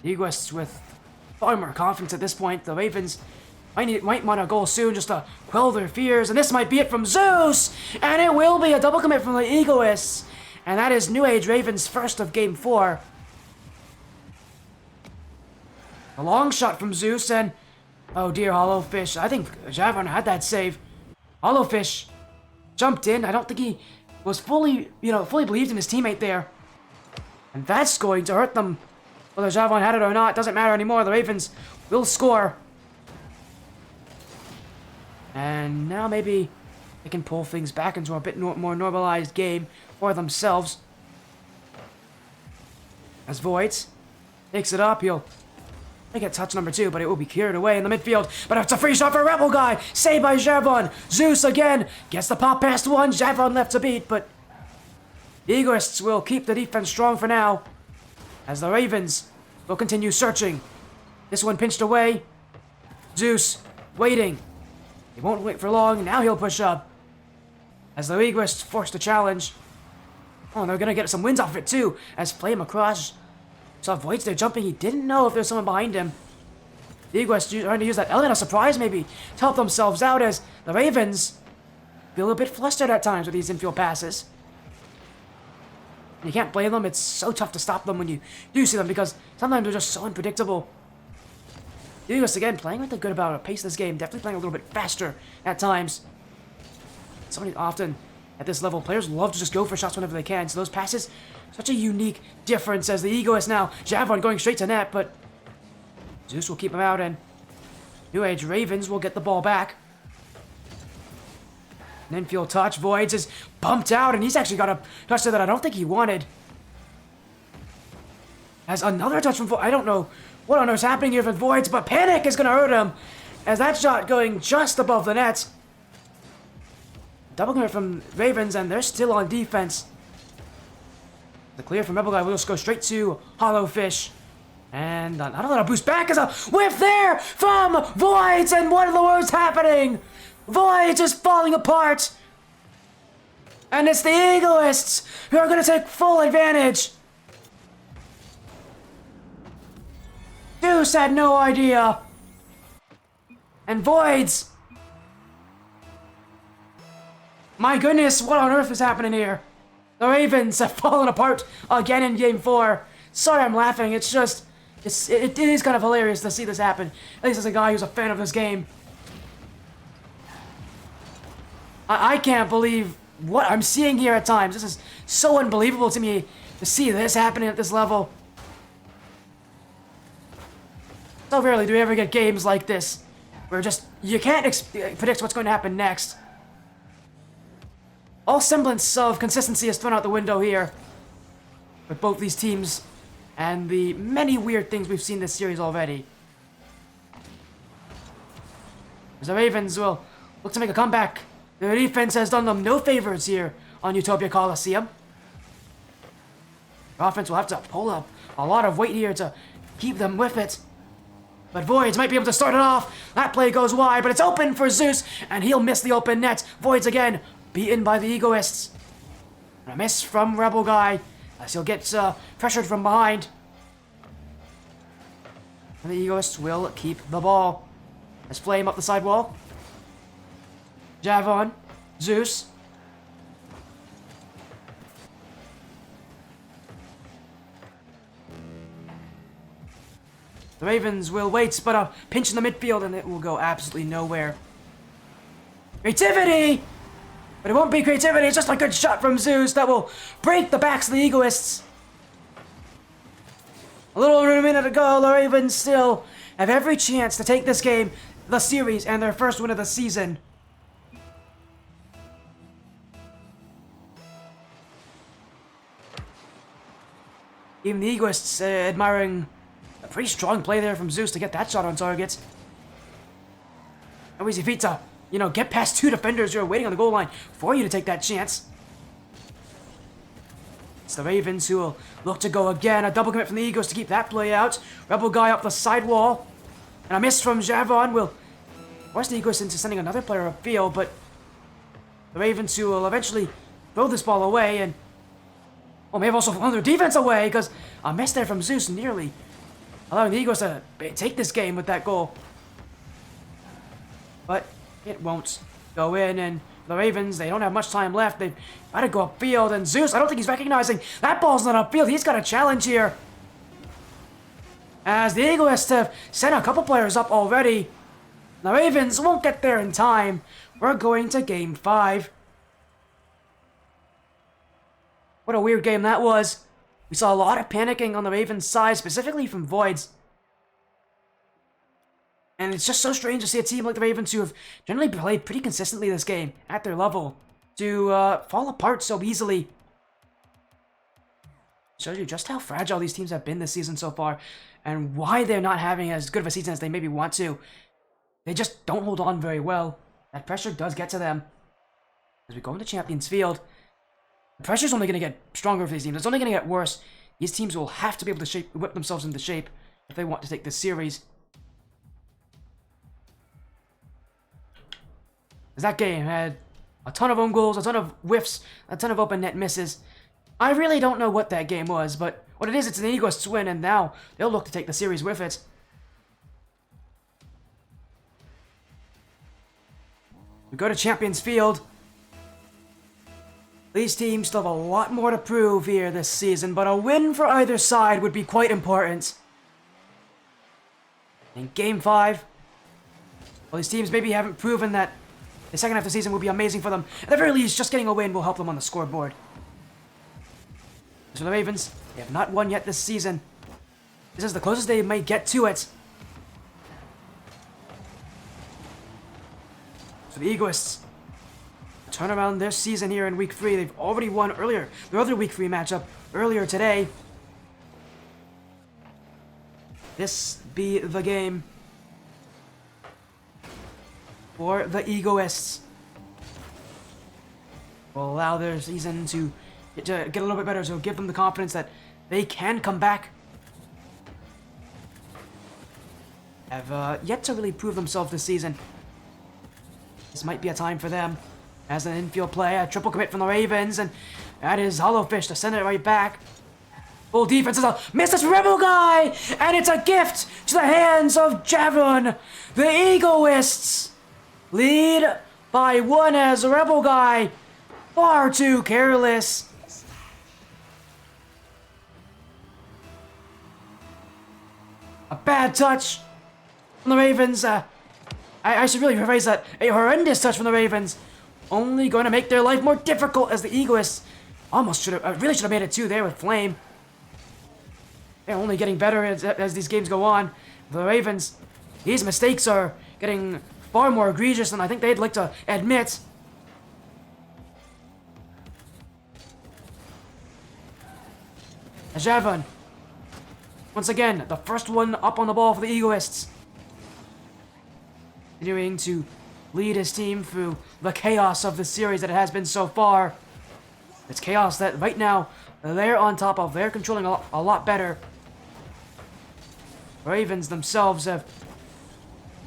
The Egoists with far more confidence at this point. The Ravens might want a goal soon just to quell their fears, and this might be it from Zeus! And it will be a double commit from the Egoists, and that is New Age Ravens' first of Game 4. A long shot from Zeus, and oh dear, Hollowfish. I think Javon had that save. Hollowfish jumped in. I don't think he was fully believed in his teammate there. And that's going to hurt them. Whether Javon had it or not, doesn't matter anymore. The Ravens will score. And now maybe they can pull things back into a bit more normalized game for themselves. As Voids takes it up, he'll get touch number 2, but it will be cleared away in the midfield. But it's a free shot for Rebel Guy. Saved by Javon. Zeus again gets the pop past one. Javon left to beat, but the Egoists will keep the defense strong for now, as the Ravens will continue searching. This one pinched away. Zeus waiting. He won't wait for long. Now he'll push up, as the Egoists force the challenge. Oh, and they're gonna get some wins off it too, as Flame across. Saw Voids there jumping. He didn't know if there's someone behind him. The Egoists trying to use that element of surprise maybe to help themselves out, as the Ravens feel a bit flustered at times with these infield passes. You can't blame them. It's so tough to stop them when you do see them, because sometimes they're just so unpredictable. The Egoists again playing with the good about a pace this game, definitely playing a little bit faster at times. So many often at this level, players love to just go for shots whenever they can. So those passes, such a unique difference, as the Egoists now, Javon going straight to net, but Zeus will keep him out, and New Age Ravens will get the ball back. An infield touch. Voids is bumped out, and he's actually got a touch there that I don't think he wanted. As another touch from Voids. I don't know what on earth's happening here for Voids, but panic is going to hurt him, as that shot going just above the net. Double commit from Ravens, and they're still on defense. The clear from Rebel Guy will just go straight to Hollowfish. And another little boost back as a whiff there from Voids, and what in the world's happening? Voids is falling apart. And it's the Egoists who are going to take full advantage. Zeus had no idea. And Voids. My goodness, what on earth is happening here? The Ravens have fallen apart again in Game 4. Sorry I'm laughing, it's just, it is kind of hilarious to see this happen. At least as a guy who's a fan of this game. I can't believe what I'm seeing here at times. This is so unbelievable to me. to see this happening at this level. So rarely do we ever get games like this, where just, you can't predict what's going to happen next. All semblance of consistency is thrown out the window here, with both these teams, and the many weird things we've seen this series already. As the Ravens will look to make a comeback. Their defense has done them no favors here on Utopia Coliseum. Their offense will have to pull up a lot of weight here to keep them with it. But Voids might be able to start it off. That play goes wide, but it's open for Zeus, and he'll miss the open net. Voids again, beaten by the Egoists. And a miss from Rebel Guy, as he'll get pressured from behind. And the Egoists will keep the ball. As Flame up the sidewall. Javon, Zeus. The Ravens will wait, but a pinch in the midfield and it will go absolutely nowhere. Creativity! But it won't be creativity, it's just a good shot from Zeus that will break the backs of the Egoists. A little over a minute to go, the Ravens still have every chance to take this game, the series, and their first win of the season. Even the Egoists admiring a pretty strong play there from Zeus to get that shot on target. No easy feat to, get past two defenders who are waiting on the goal line for you to take that chance. It's the Ravens who will look to go again. A double commit from the Eagles to keep that play out. Rebel Guy up the sidewall. And a miss from Javon will force the Eagles into sending another player upfield, but the Ravens who will eventually throw this ball away and may have also thrown their defense away because a miss there from Zeus nearly allowing the Eagles to take this game with that goal. But it won't go in, and the Ravens, they don't have much time left. They've got to go upfield, and Zeus, I don't think he's recognizing that ball's not upfield. He's got a challenge here. As the Egoists have sent a couple players up already. The Ravens won't get there in time. We're going to Game 5. What a weird game that was. We saw a lot of panicking on the Ravens' side, specifically from Voids. And it's just so strange to see a team like the Ravens, who have generally played pretty consistently this game at their level, to fall apart so easily. Shows you just how fragile these teams have been this season so far, and why they're not having as good of a season as they maybe want to. They just don't hold on very well. That pressure does get to them. As we go into Champions Field, the pressure's only going to get stronger for these teams. It's only going to get worse. These teams will have to be able to whip themselves into shape if they want to take this series. As that game had a ton of own goals, a ton of whiffs, a ton of open net misses. I really don't know what that game was, but what it is, it's an Egoists win, and now they'll look to take the series with it. We go to Champions Field. These teams still have a lot more to prove here this season, but a win for either side would be quite important. In Game 5, well, these teams maybe haven't proven that the second half of the season will be amazing for them. At the very least, just getting a win will help them on the scoreboard. As for the Ravens, they have not won yet this season. This is the closest they may get to it. So the Egoists turn around their season here in Week 3. They've already won earlier. Their other Week 3 matchup earlier today. This be the game for the Egoists. Will allow their season to get a little bit better, so give them the confidence that they can come back. Have yet to really prove themselves this season. This might be a time for them. As an infield play, a triple commit from the Ravens, and that is Hollowfish to send it right back. Full defense is a misses Rebel Guy, and it's a gift to the hands of Javon. The Egoists lead by 1 as Rebel Guy, far too careless. A bad touch from the Ravens. I should really rephrase that. A horrendous touch from the Ravens. Only going to make their life more difficult as the Egoists Almost should have, really should have made it 2 there with Flame. They're only getting better as these games go on. The Ravens, these mistakes are getting far more egregious than I think they'd like to admit. Javon, once again, the first one up on the ball for the Egoists. Continuing to lead his team through the chaos of the series that it has been so far. It's chaos that right now they're on top of. They're controlling a lot better. Ravens themselves have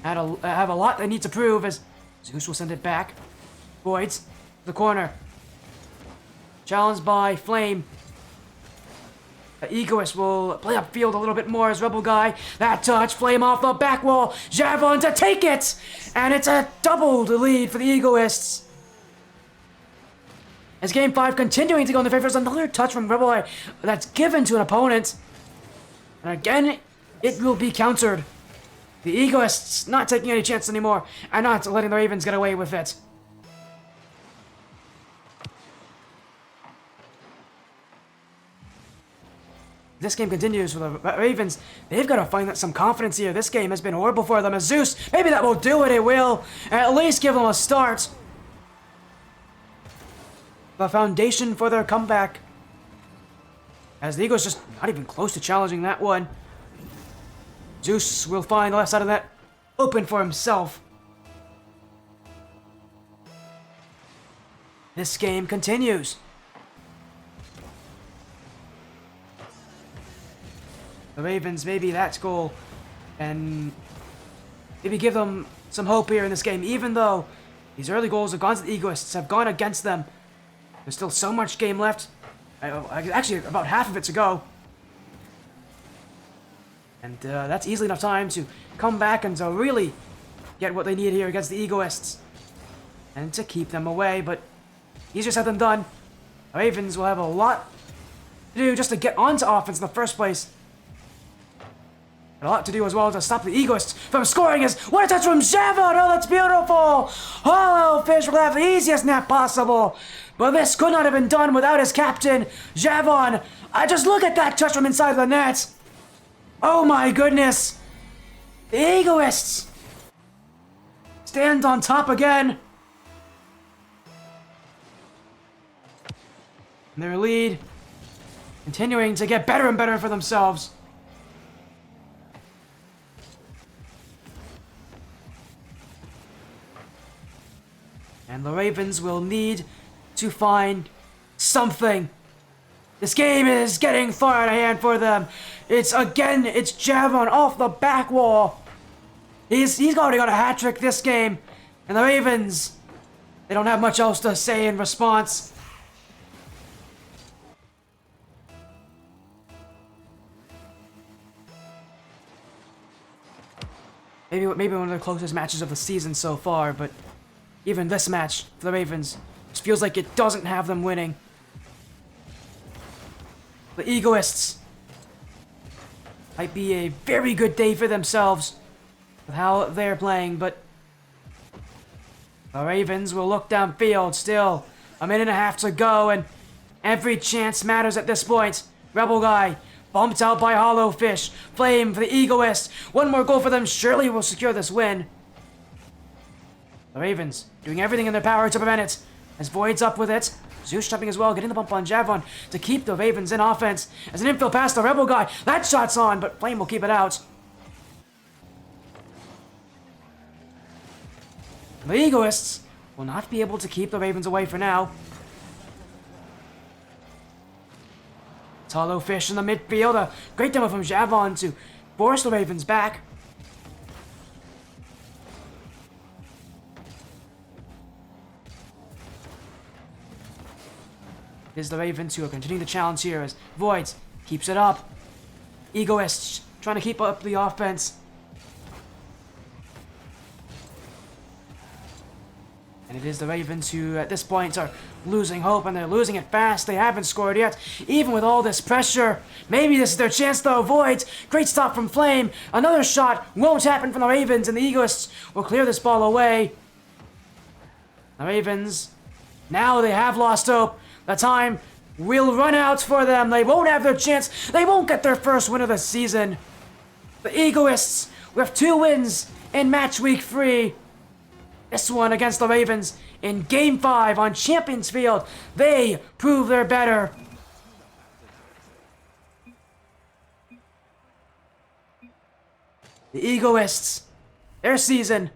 a lot they need to prove as Zeus will send it back. Voids, the corner. Challenged by Flame. The Egoist will play upfield a little bit more as Rebel Guy. That touch, Flame off the back wall. Javon to take it! And it's a doubled lead for the Egoists. As Game 5 continuing to go in the favor, there's another touch from Rebel Guy that's given to an opponent. And again, it will be countered. The Egoists not taking any chance anymore and not letting the Ravens get away with it. This game continues for the Ravens. They've got to find some confidence here. This game has been horrible for them as Zeus. Maybe that will do it. It will at least give them a start. The foundation for their comeback. As the Eagles just not even close to challenging that one. Zeus will find the left side of that open for himself. This game continues. The Ravens, maybe that goal, and maybe give them some hope here in this game, even though these early goals have gone to the Egoists, have gone against them. There's still so much game left. Actually, about half of it to go. And that's easily enough time to come back and to really get what they need here against the Egoists. And to keep them away, but easier said than done. The Ravens will have a lot to do just to get onto offense in the first place. And a lot to do as well to stop the Egoists from scoring as what a touch from Javon! Oh, that's beautiful! Hollow Fish will have the easiest nap possible. But this could not have been done without his captain, Javon. Just look at that touch from inside the net. Oh my goodness. The Egoists stand on top again. And their lead continuing to get better and better for themselves. And the Ravens will need to find something. This game is getting far out of hand for them. It's Javon off the back wall. He's already got a hat trick this game. And the Ravens, they don't have much else to say in response. Maybe one of the closest matches of the season so far, but even this match for the Ravens just feels like it doesn't have them winning. The Egoists might be a very good day for themselves with how they're playing, but the Ravens will look downfield still. A minute and a half to go, and every chance matters at this point. Rebel Guy bumped out by Hollow Fish. Flame for the Egoists. One more goal for them surely will secure this win. The Ravens doing everything in their power to prevent it. As Void's up with it. Zeus jumping as well, getting the bump on Javon to keep the Ravens in offense. As an infield pass to Rebel Guy. That shot's on, but Flame will keep it out. The Egoists will not be able to keep the Ravens away for now. It's Hollow Fish in the midfield. A great demo from Javon to force the Ravens back. It is the Ravens who are continuing the challenge here as Void keeps it up. Egoists trying to keep up the offense. And it is the Ravens who at this point are losing hope, and they're losing it fast. They haven't scored yet, even with all this pressure. Maybe this is their chance to avoid. Great stop from Flame. Another shot won't happen from the Ravens, and the Egoists will clear this ball away. The Ravens, now they have lost hope. The time will run out for them. They won't have their chance. They won't get their first win of the season. The Egoists with 2 wins in match week 3. This one against the Ravens in Game 5 on Champions Field. They prove they're better. The Egoists, their season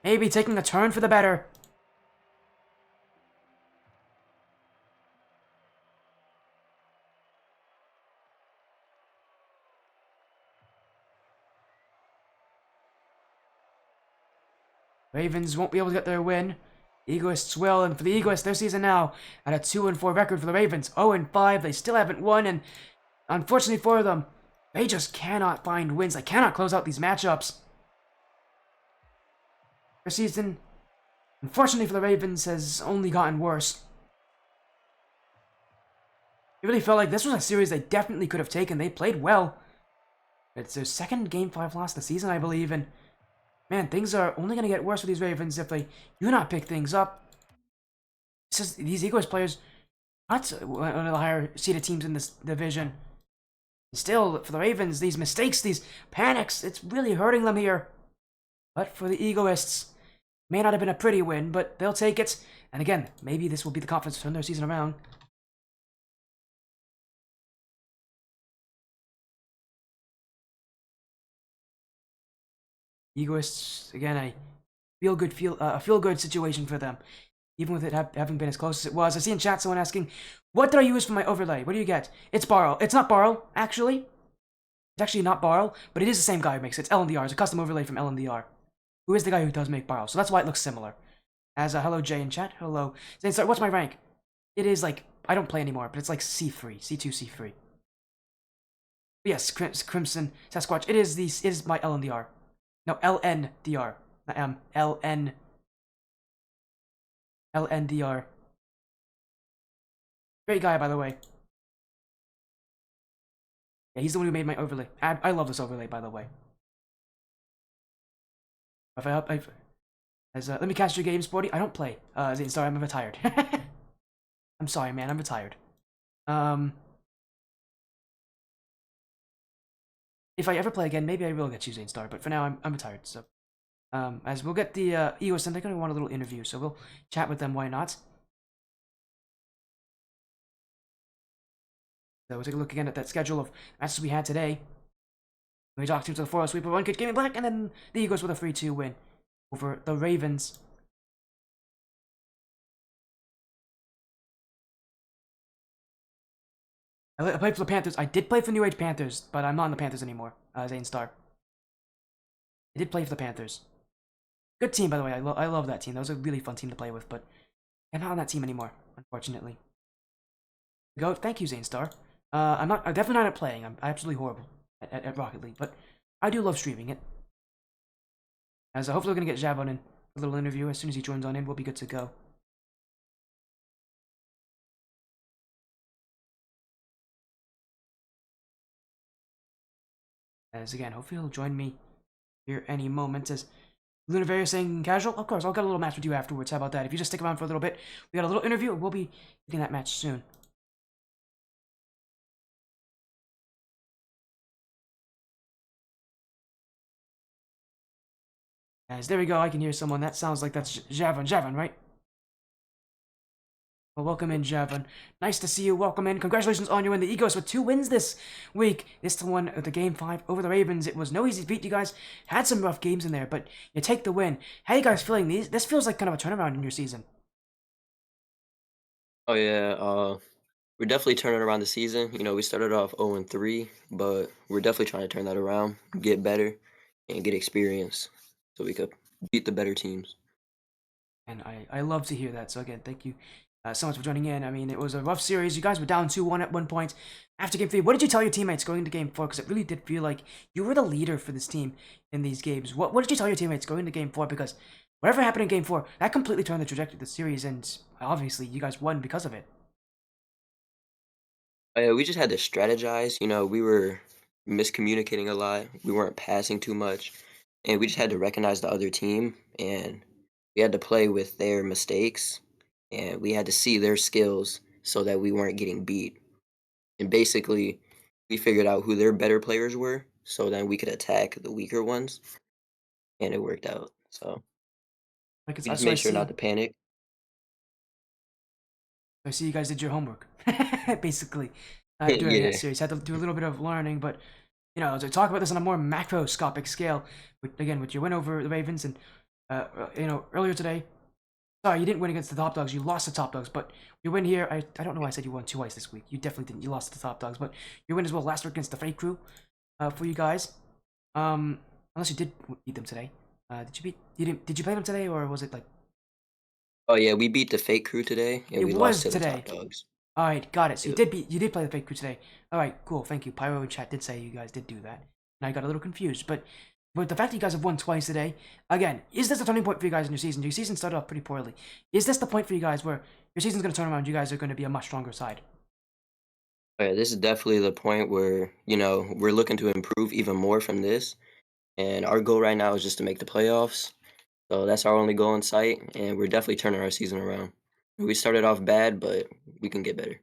may be taking a turn for the better. Ravens won't be able to get their win. Egoists will, and for the Egoists, their season now at a 2-4 record for the Ravens. 0-5, they still haven't won, and unfortunately for them, they just cannot find wins. They cannot close out these matchups. Their season, unfortunately for the Ravens, has only gotten worse. It really felt like this was a series they definitely could have taken. They played well. It's their second Game 5 loss of the season, I believe, and man, things are only going to get worse for these Ravens if they do not pick things up. These Eagles players, not one of the higher seeded teams in this division. Still, for the Ravens, these mistakes, these panics, it's really hurting them here. But for the Egoists, may not have been a pretty win, but they'll take it. And again, maybe this will be the confidence to turn their season around. Egoists, again, a feel-good situation for them, even with it having been as close as it was. I see in chat someone asking, what did I use for my overlay? What do you get? It's Borrow. It's not Borrow, actually. It's actually not Borrow, but it is the same guy who makes it. It's LNDR. It's a custom overlay from LNDR, who is the guy who does make Borrow. So that's why it looks similar. As hello, Jay in chat. Hello. So what's my rank? It is like, I don't play anymore, but it's like C3. C2, C3. But yes, Crimson Sasquatch. It is my LNDR. No, LNDR. Not M. LNDR. Great guy, by the way. Yeah, he's the one who made my overlay. I love this overlay, by the way. Let me cast your game, Sporty. I don't play. Sorry, I'm retired. I'm sorry, man. I'm retired. If I ever play again, maybe I will get you Zane Star, but for now, I'm retired, so. As we'll get the Eagles, and they're going to want a little interview, so we'll chat with them, why not? So we'll take a look again at that schedule of matches we had today. We talked to the 4-0 sweep of Uncaged Gaming Black, and then the Eagles with a 3-2 win over the Ravens. I played for the Panthers. I did play for New Age Panthers, but I'm not on the Panthers anymore, Zane Star. I did play for the Panthers. Good team, by the way. I love that team. That was a really fun team to play with, but I'm not on that team anymore, unfortunately. Go. Thank you, Zane Star. I'm definitely not at playing. I'm absolutely horrible at Rocket League, but I do love streaming it. As hopefully we're gonna get Javon in a little interview. As soon as he joins on in, we'll be good to go. As again, hopefully he'll join me here any moment. As Lunaveria saying casual, of course, I'll get a little match with you afterwards. How about that? If you just stick around for a little bit, we got a little interview, and we'll be getting that match soon. As there we go, I can hear someone. That sounds like that's Javon. Javon, right? Well, welcome in, Javon. Nice to see you. Welcome in. Congratulations on your win. The Eagles with 2 wins this week. This one, the Game 5 over the Ravens. It was no easy feat. You guys had some rough games in there, but you take the win. How are you guys feeling? This feels like kind of a turnaround in your season. Oh yeah, we're definitely turning around the season. You know, we started off 0-3, but we're definitely trying to turn that around, get better, and get experience so we could beat the better teams. And I love to hear that. So again, thank you so much for joining in. I mean, it was a rough series. You guys were down 2-1 at one point after Game 3. What did you tell your teammates going into Game 4? Because it really did feel like you were the leader for this team in these games. What did you tell your teammates going into Game 4? Because whatever happened in Game 4, that completely turned the trajectory of the series, and obviously you guys won because of it. We just had to strategize. You know, we were miscommunicating a lot. We weren't passing too much, and we just had to recognize the other team, and we had to play with their mistakes, and we had to see their skills so that we weren't getting beat. And basically, we figured out who their better players were, so then we could attack the weaker ones, and it worked out. So Like we just so I made sure see. not to panic. I see you guys did your homework, basically, during that Yeah, series. Had to do a little bit of learning, but to talk about this on a more macroscopic scale, with your win over the Ravens and earlier today. Sorry, you didn't win against the top dogs. You lost the top dogs, but your win here. I don't know why I said you won twice this week. You definitely didn't. You lost to the top dogs, but your win as well last week against the Fake Crew, for you guys. Unless you did beat them today. Did you beat? You didn't? Did you play them today, or was it like? oh yeah, we beat the fake crew today, and It we lost was to the today. top dogs. All right, got it. So Yep. you did play the Fake Crew today. All right, cool. Thank you. Pyro in chat did say you guys did do that, and I got a little confused. But the fact that you guys have won twice today, again, is this a turning point for you guys in your season? Your season started off pretty poorly. Is this the point for you guys where your season's going to turn around? You guys are going to be a much stronger side. Oh, yeah, this is definitely the point where we're looking to improve even more from this, and our goal right now is just to make the playoffs. So that's our only goal in sight, and we're definitely turning our season around. We started off bad, but we can get better.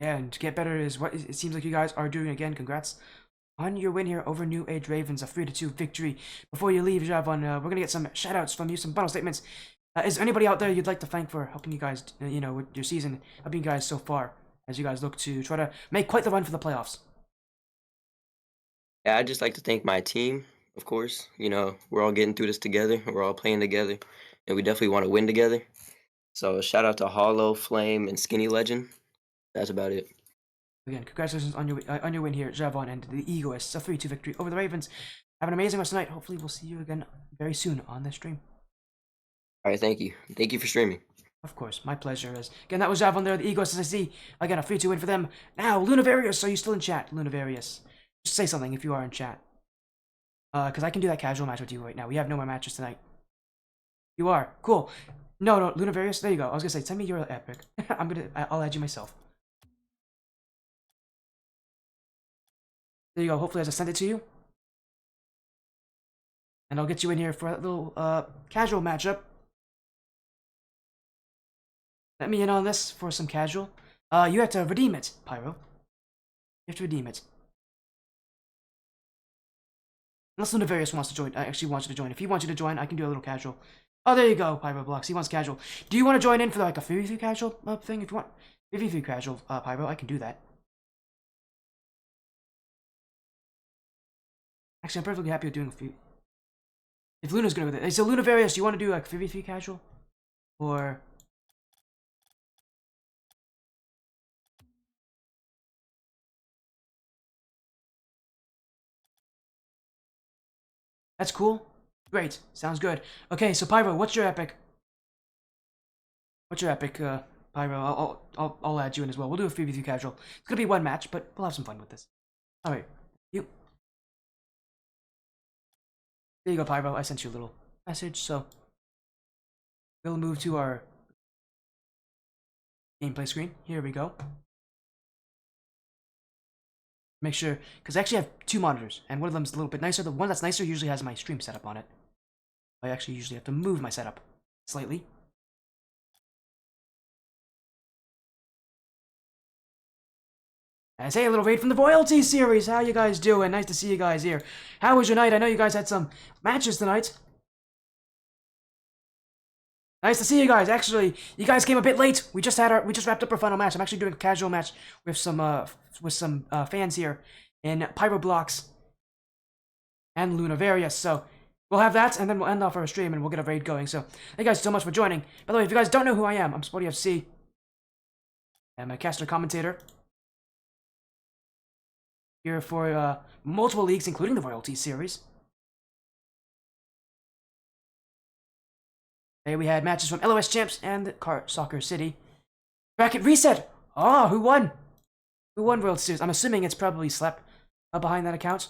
Yeah, and to get better is what it seems like you guys are doing again. Congrats on your win here over New Age Ravens, a 3-2 victory. Before you leave, Javon, we're going to get some shoutouts from you, some final statements. Is there anybody out there you'd like to thank for helping you guys, with your season, helping you guys so far as you guys look to try to make quite the run for the playoffs? Yeah, I'd just like to thank my team, of course. We're all getting through this together. We're all playing together, and we definitely want to win together. So shout out to Hollow, Flame, and Skinny Legend. That's about it. Again, congratulations on your win here, Javon, and the Egoists, a 3-2 victory over the Ravens. Have an amazing rest of the night. Hopefully, we'll see you again very soon on this stream. All right, thank you. Thank you for streaming. Of course, my pleasure. Again, that was Javon there, the Egoists, as I see. Again, a 3-2 win for them. Now, Lunavarius, are you still in chat, Lunavarius? Just say something if you are in chat. Because I can do that casual match with you right now. We have no more matches tonight. You are. Cool. No, Lunavarius, there you go. I was gonna say, send me your epic. I'll add you myself. There you go. Hopefully, I just send it to you. And I'll get you in here for a little casual matchup. Let me in on this for some casual. You have to redeem it, Pyro. You have to redeem it. Unless Lunavarius wants to join. I actually want you to join. If he wants you to join, I can do a little casual. Oh, there you go, Pyro Blocks. He wants casual. Do you want to join in for like a 3v3 casual thing? If you want 3v3 casual, Pyro, I can do that. Actually, I'm perfectly happy with doing a few. If Luna's gonna go there. So Lunavarius, do you want to do like 3v3 casual? Or... That's cool. Great. Sounds good. Okay, so Pyro, what's your epic? What's your epic, Pyro? I'll add you in as well. We'll do a 3v3 casual. It's gonna be one match, but we'll have some fun with this. Alright. You. There you go, Pyro. I sent you a little message, so we'll move to our gameplay screen. Here we go. Make sure, because I actually have two monitors, and one of them's a little bit nicer. The one that's nicer usually has my stream setup on it. I actually usually have to move my setup slightly. And say a little raid from the Royalty series. How you guys doing? Nice to see you guys here. How was your night? I know you guys had some matches tonight. Nice to see you guys. Actually, you guys came a bit late. We just wrapped up our final match. I'm actually doing a casual match with some fans here in Pyroblocks and Lunavarius. So we'll have that, and then we'll end off our stream, and we'll get a raid going. So thank you guys so much for joining. By the way, if you guys don't know who I am, I'm Sporty FC. I'm a caster commentator here for multiple leagues, including the Royalty series. Today we had matches from LOS Champs and Soccer City. Bracket reset! Oh, who won? Who won World Series? I'm assuming it's probably Slep behind that account.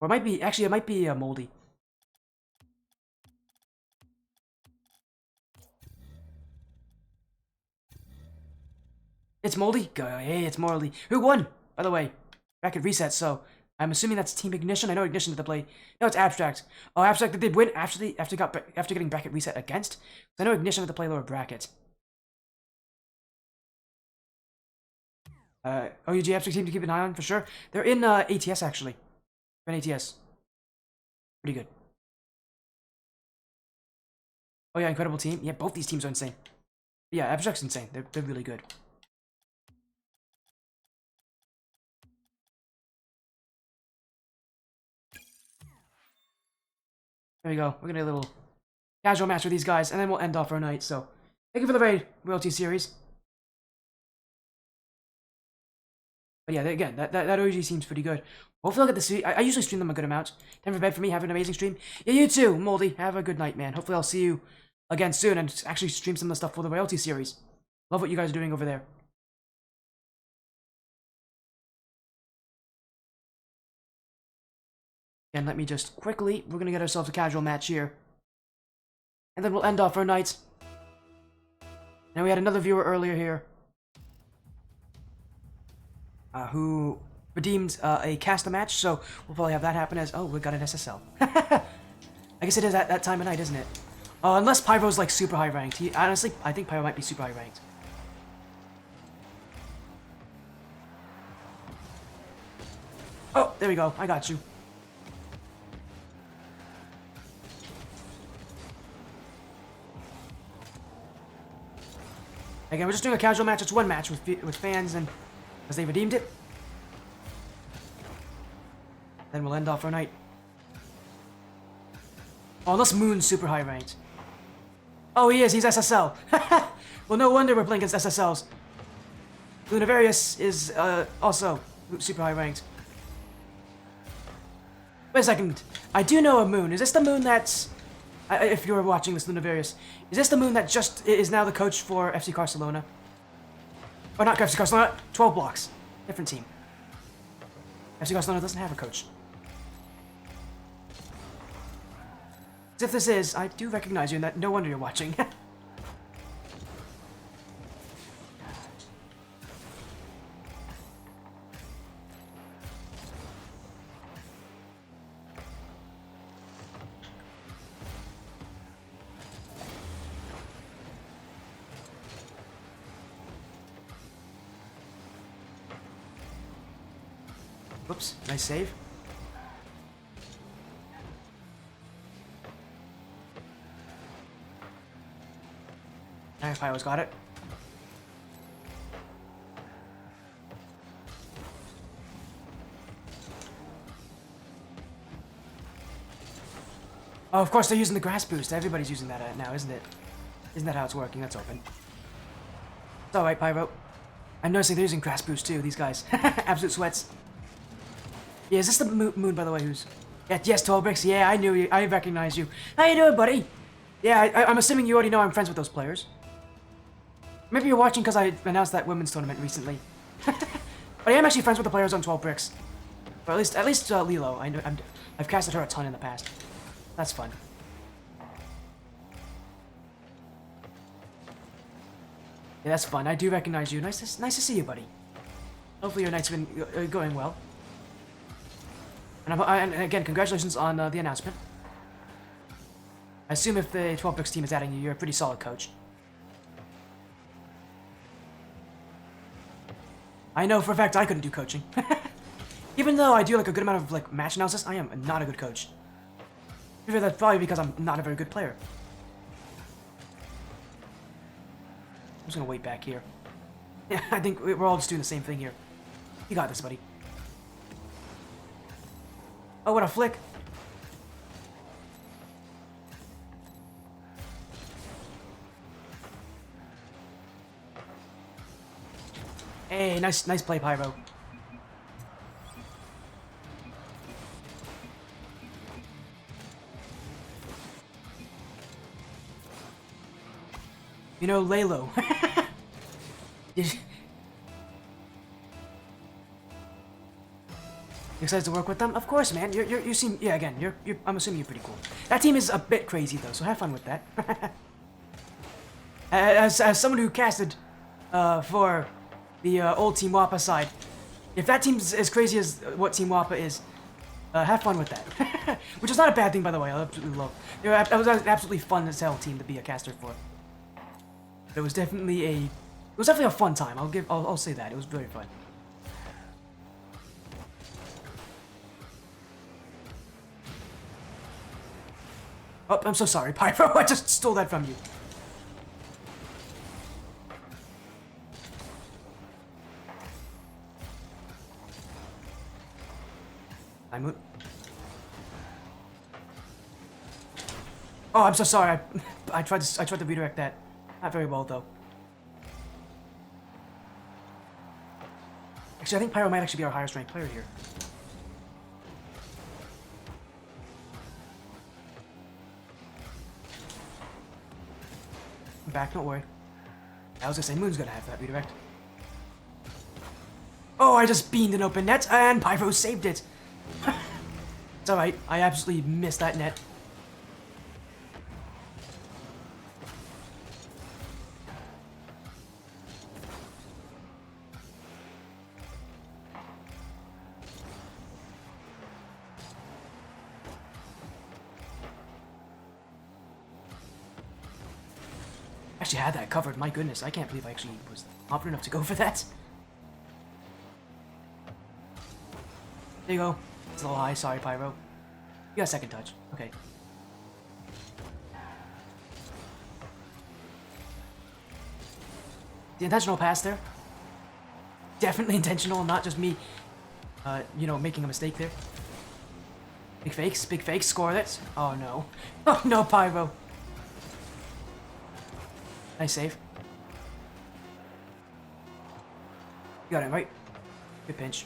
Or it might be, actually it might be Moldy. It's Moldy? Hey, it's Moldy. Who won? By the way, bracket reset, so I'm assuming that's Team Ignition. I know Ignition did the play. No, it's Abstract. Oh, Abstract, did they win after getting bracket reset against? I know Ignition had to play lower bracket. OUG Abstract team to keep an eye on for sure. They're in ATS actually. They're in ATS. Pretty good. Oh yeah, incredible team. Yeah, both these teams are insane. Yeah, Abstract's insane. They're really good. There we go. We're gonna do a little casual match with these guys, and then we'll end off our night. So, thank you for the raid, Royalty Series. But yeah, again, that OG seems pretty good. Hopefully I'll get to see. I usually stream them a good amount. Time for bed for me. Have an amazing stream. Yeah, you too, Moldy. Have a good night, man. Hopefully I'll see you again soon and actually stream some of the stuff for the Royalty Series. Love what you guys are doing over there. And let me just quickly, we're gonna get ourselves a casual match here. And then we'll end off our night. Now we had another viewer earlier here. Who redeemed a caster match, so we'll probably have that happen as, oh, we got an SSL. I guess it is at that time of night, isn't it? Unless Pyro's like super high ranked. Honestly, I think Pyro might be super high ranked. Oh, there we go. I got you. Again, we're just doing a casual match. It's one match with fans, and as they redeemed it, then we'll end off our night. Oh, unless Moon's super high ranked. Oh, he is. He's SSL. Well, no wonder we're playing against SSLs. Lunavarius is also super high ranked. Wait a second. I do know a Moon. Is this the Moon that's... if you're watching this, Lunavarius, is this the Moon that just is now the coach for FC Barcelona? Or not FC Barcelona, 12 Blocks. Different team. FC Barcelona doesn't have a coach. As if this is, I do recognize you, and that no wonder you're watching. Whoops, nice save. Nice, Pyro's got it. Oh, of course they're using the grass boost. Everybody's using that now, isn't it? Isn't that how it's working? That's open. It's alright, Pyro. I'm noticing they're using grass boost too, these guys. Absolute sweats. Yeah, is this the Moon, by the way, who's... Yeah, yes, 12 bricks. Yeah, I knew you. I recognize you. How you doing, buddy? Yeah, I'm assuming you already know I'm friends with those players. Maybe you're watching because I announced that women's tournament recently. But I am actually friends with the players on 12 bricks. Or at least Lilo. I've casted her a ton in the past. That's fun. Yeah, that's fun. I do recognize you. Nice to see you, buddy. Hopefully your night's been going well. And again, congratulations on the announcement. I assume if the 12 bricks team is adding you, you're a pretty solid coach. I know for a fact I couldn't do coaching. Even though I do like a good amount of like match analysis, I am not a good coach. That's probably because I'm not a very good player. I'm just gonna wait back here. Yeah, I think we're all just doing the same thing here. You got this, buddy. Oh, what a flick. Hey, nice play, Pyro. You know, Lalo. You excited to work with them? Of course, man. You seem, yeah. Again, I'm assuming you're pretty cool. That team is a bit crazy though, so have fun with that. as someone who casted for the old Team Wappa side, if that team's as crazy as what Team Wappa is, have fun with that. Which is not a bad thing, by the way. I absolutely love. It was an absolutely fun as hell team to be a caster for. It was definitely a fun time. I'll say that. It was very fun. Oh, I'm so sorry, Pyro. I just stole that from you. I'm. Oh, I'm so sorry. I tried to redirect that. Not very well though. Actually, I think Pyro might actually be our highest ranked player here. I'm back, don't worry. I was gonna say Moon's gonna have that redirect. Oh, I just beamed an open net and Pyro saved it. It's alright, I absolutely missed that net. Actually had that covered, my goodness, I can't believe I actually was confident enough to go for that. There you go. It's a little high, sorry Pyro. You got a second touch, okay. The intentional pass there. Definitely intentional, not just me, you know, making a mistake there. Big fakes, score it. Oh no. Oh no, Pyro. Nice save. You got it, right? Good pinch.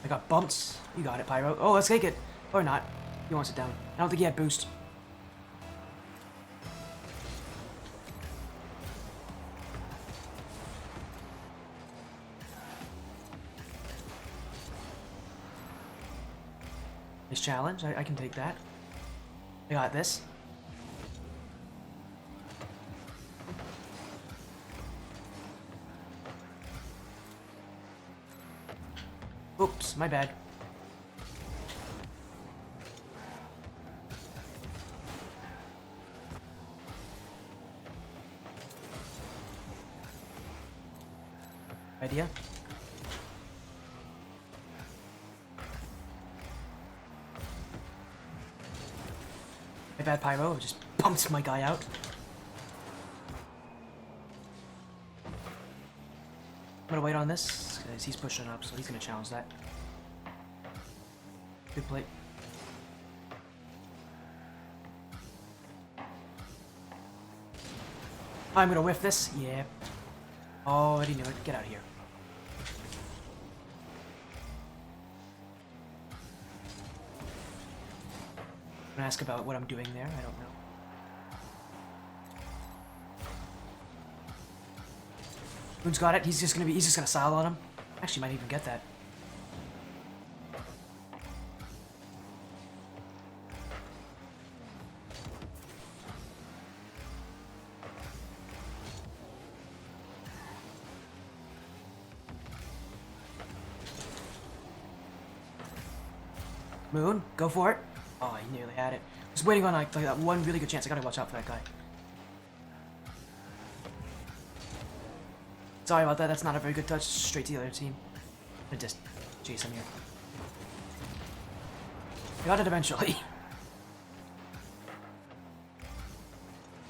I got bumps. You got it, Pyro. Oh, let's take it. Or not. He wants it down. I don't think he had boost. Nice challenge. I can take that. I got this. Oops, my bad. Idea. My bad, Pyro. Just pumped my guy out. I'm gonna wait on this, because he's pushing up, so he's gonna challenge that. Good play. I'm gonna whiff this. Yeah. Oh, I already knew it. Get out of here. I'm gonna ask about what I'm doing there. I don't know. Moon's got it. He's just gonna silo on him. Actually, might even get that. Moon, go for it. Oh, he nearly had it. Just waiting on like that one really good chance. I gotta watch out for that guy. Sorry about that. That's not a very good touch. Straight to the other team. I just chase him here. I got it eventually.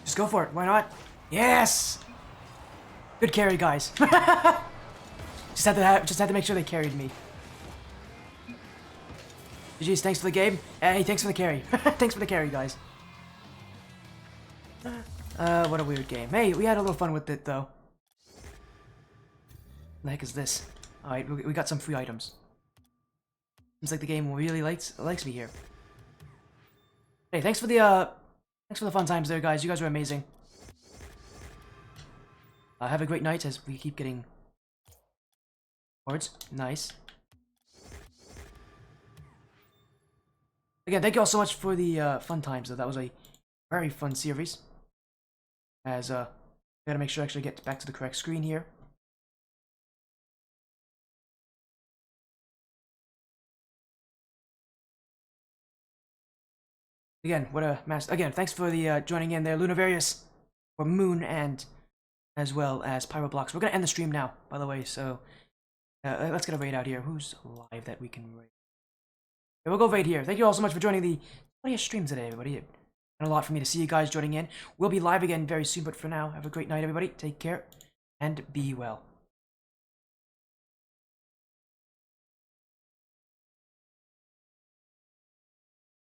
Just go for it. Why not? Yes. Good carry, guys. just had to make sure they carried me. GG's, thanks for the game. Hey, thanks for the carry. Thanks for the carry, guys. What a weird game. Hey, we had a little fun with it, though. What the heck is this? Alright, we got some free items. Seems like the game really likes me here. Hey, thanks for the fun times there, guys. You guys are amazing. Have a great night as we keep getting boards. Nice. Again, thank you all so much for the fun times, though. That was a very fun series. As, I gotta make sure I actually get back to the correct screen here. Again, what a master. Again, thanks for the joining in there, Lunavarius, or Moon, and as well as Pyroblocks. We're gonna end the stream now, by the way, so let's get a raid out here. Who's live that we can raid? we'll go right here. Thank you all so much for joining the stream today, everybody. And a lot for me to see you guys joining in. We'll be live again very soon, but for now, have a great night, everybody. Take care and be well.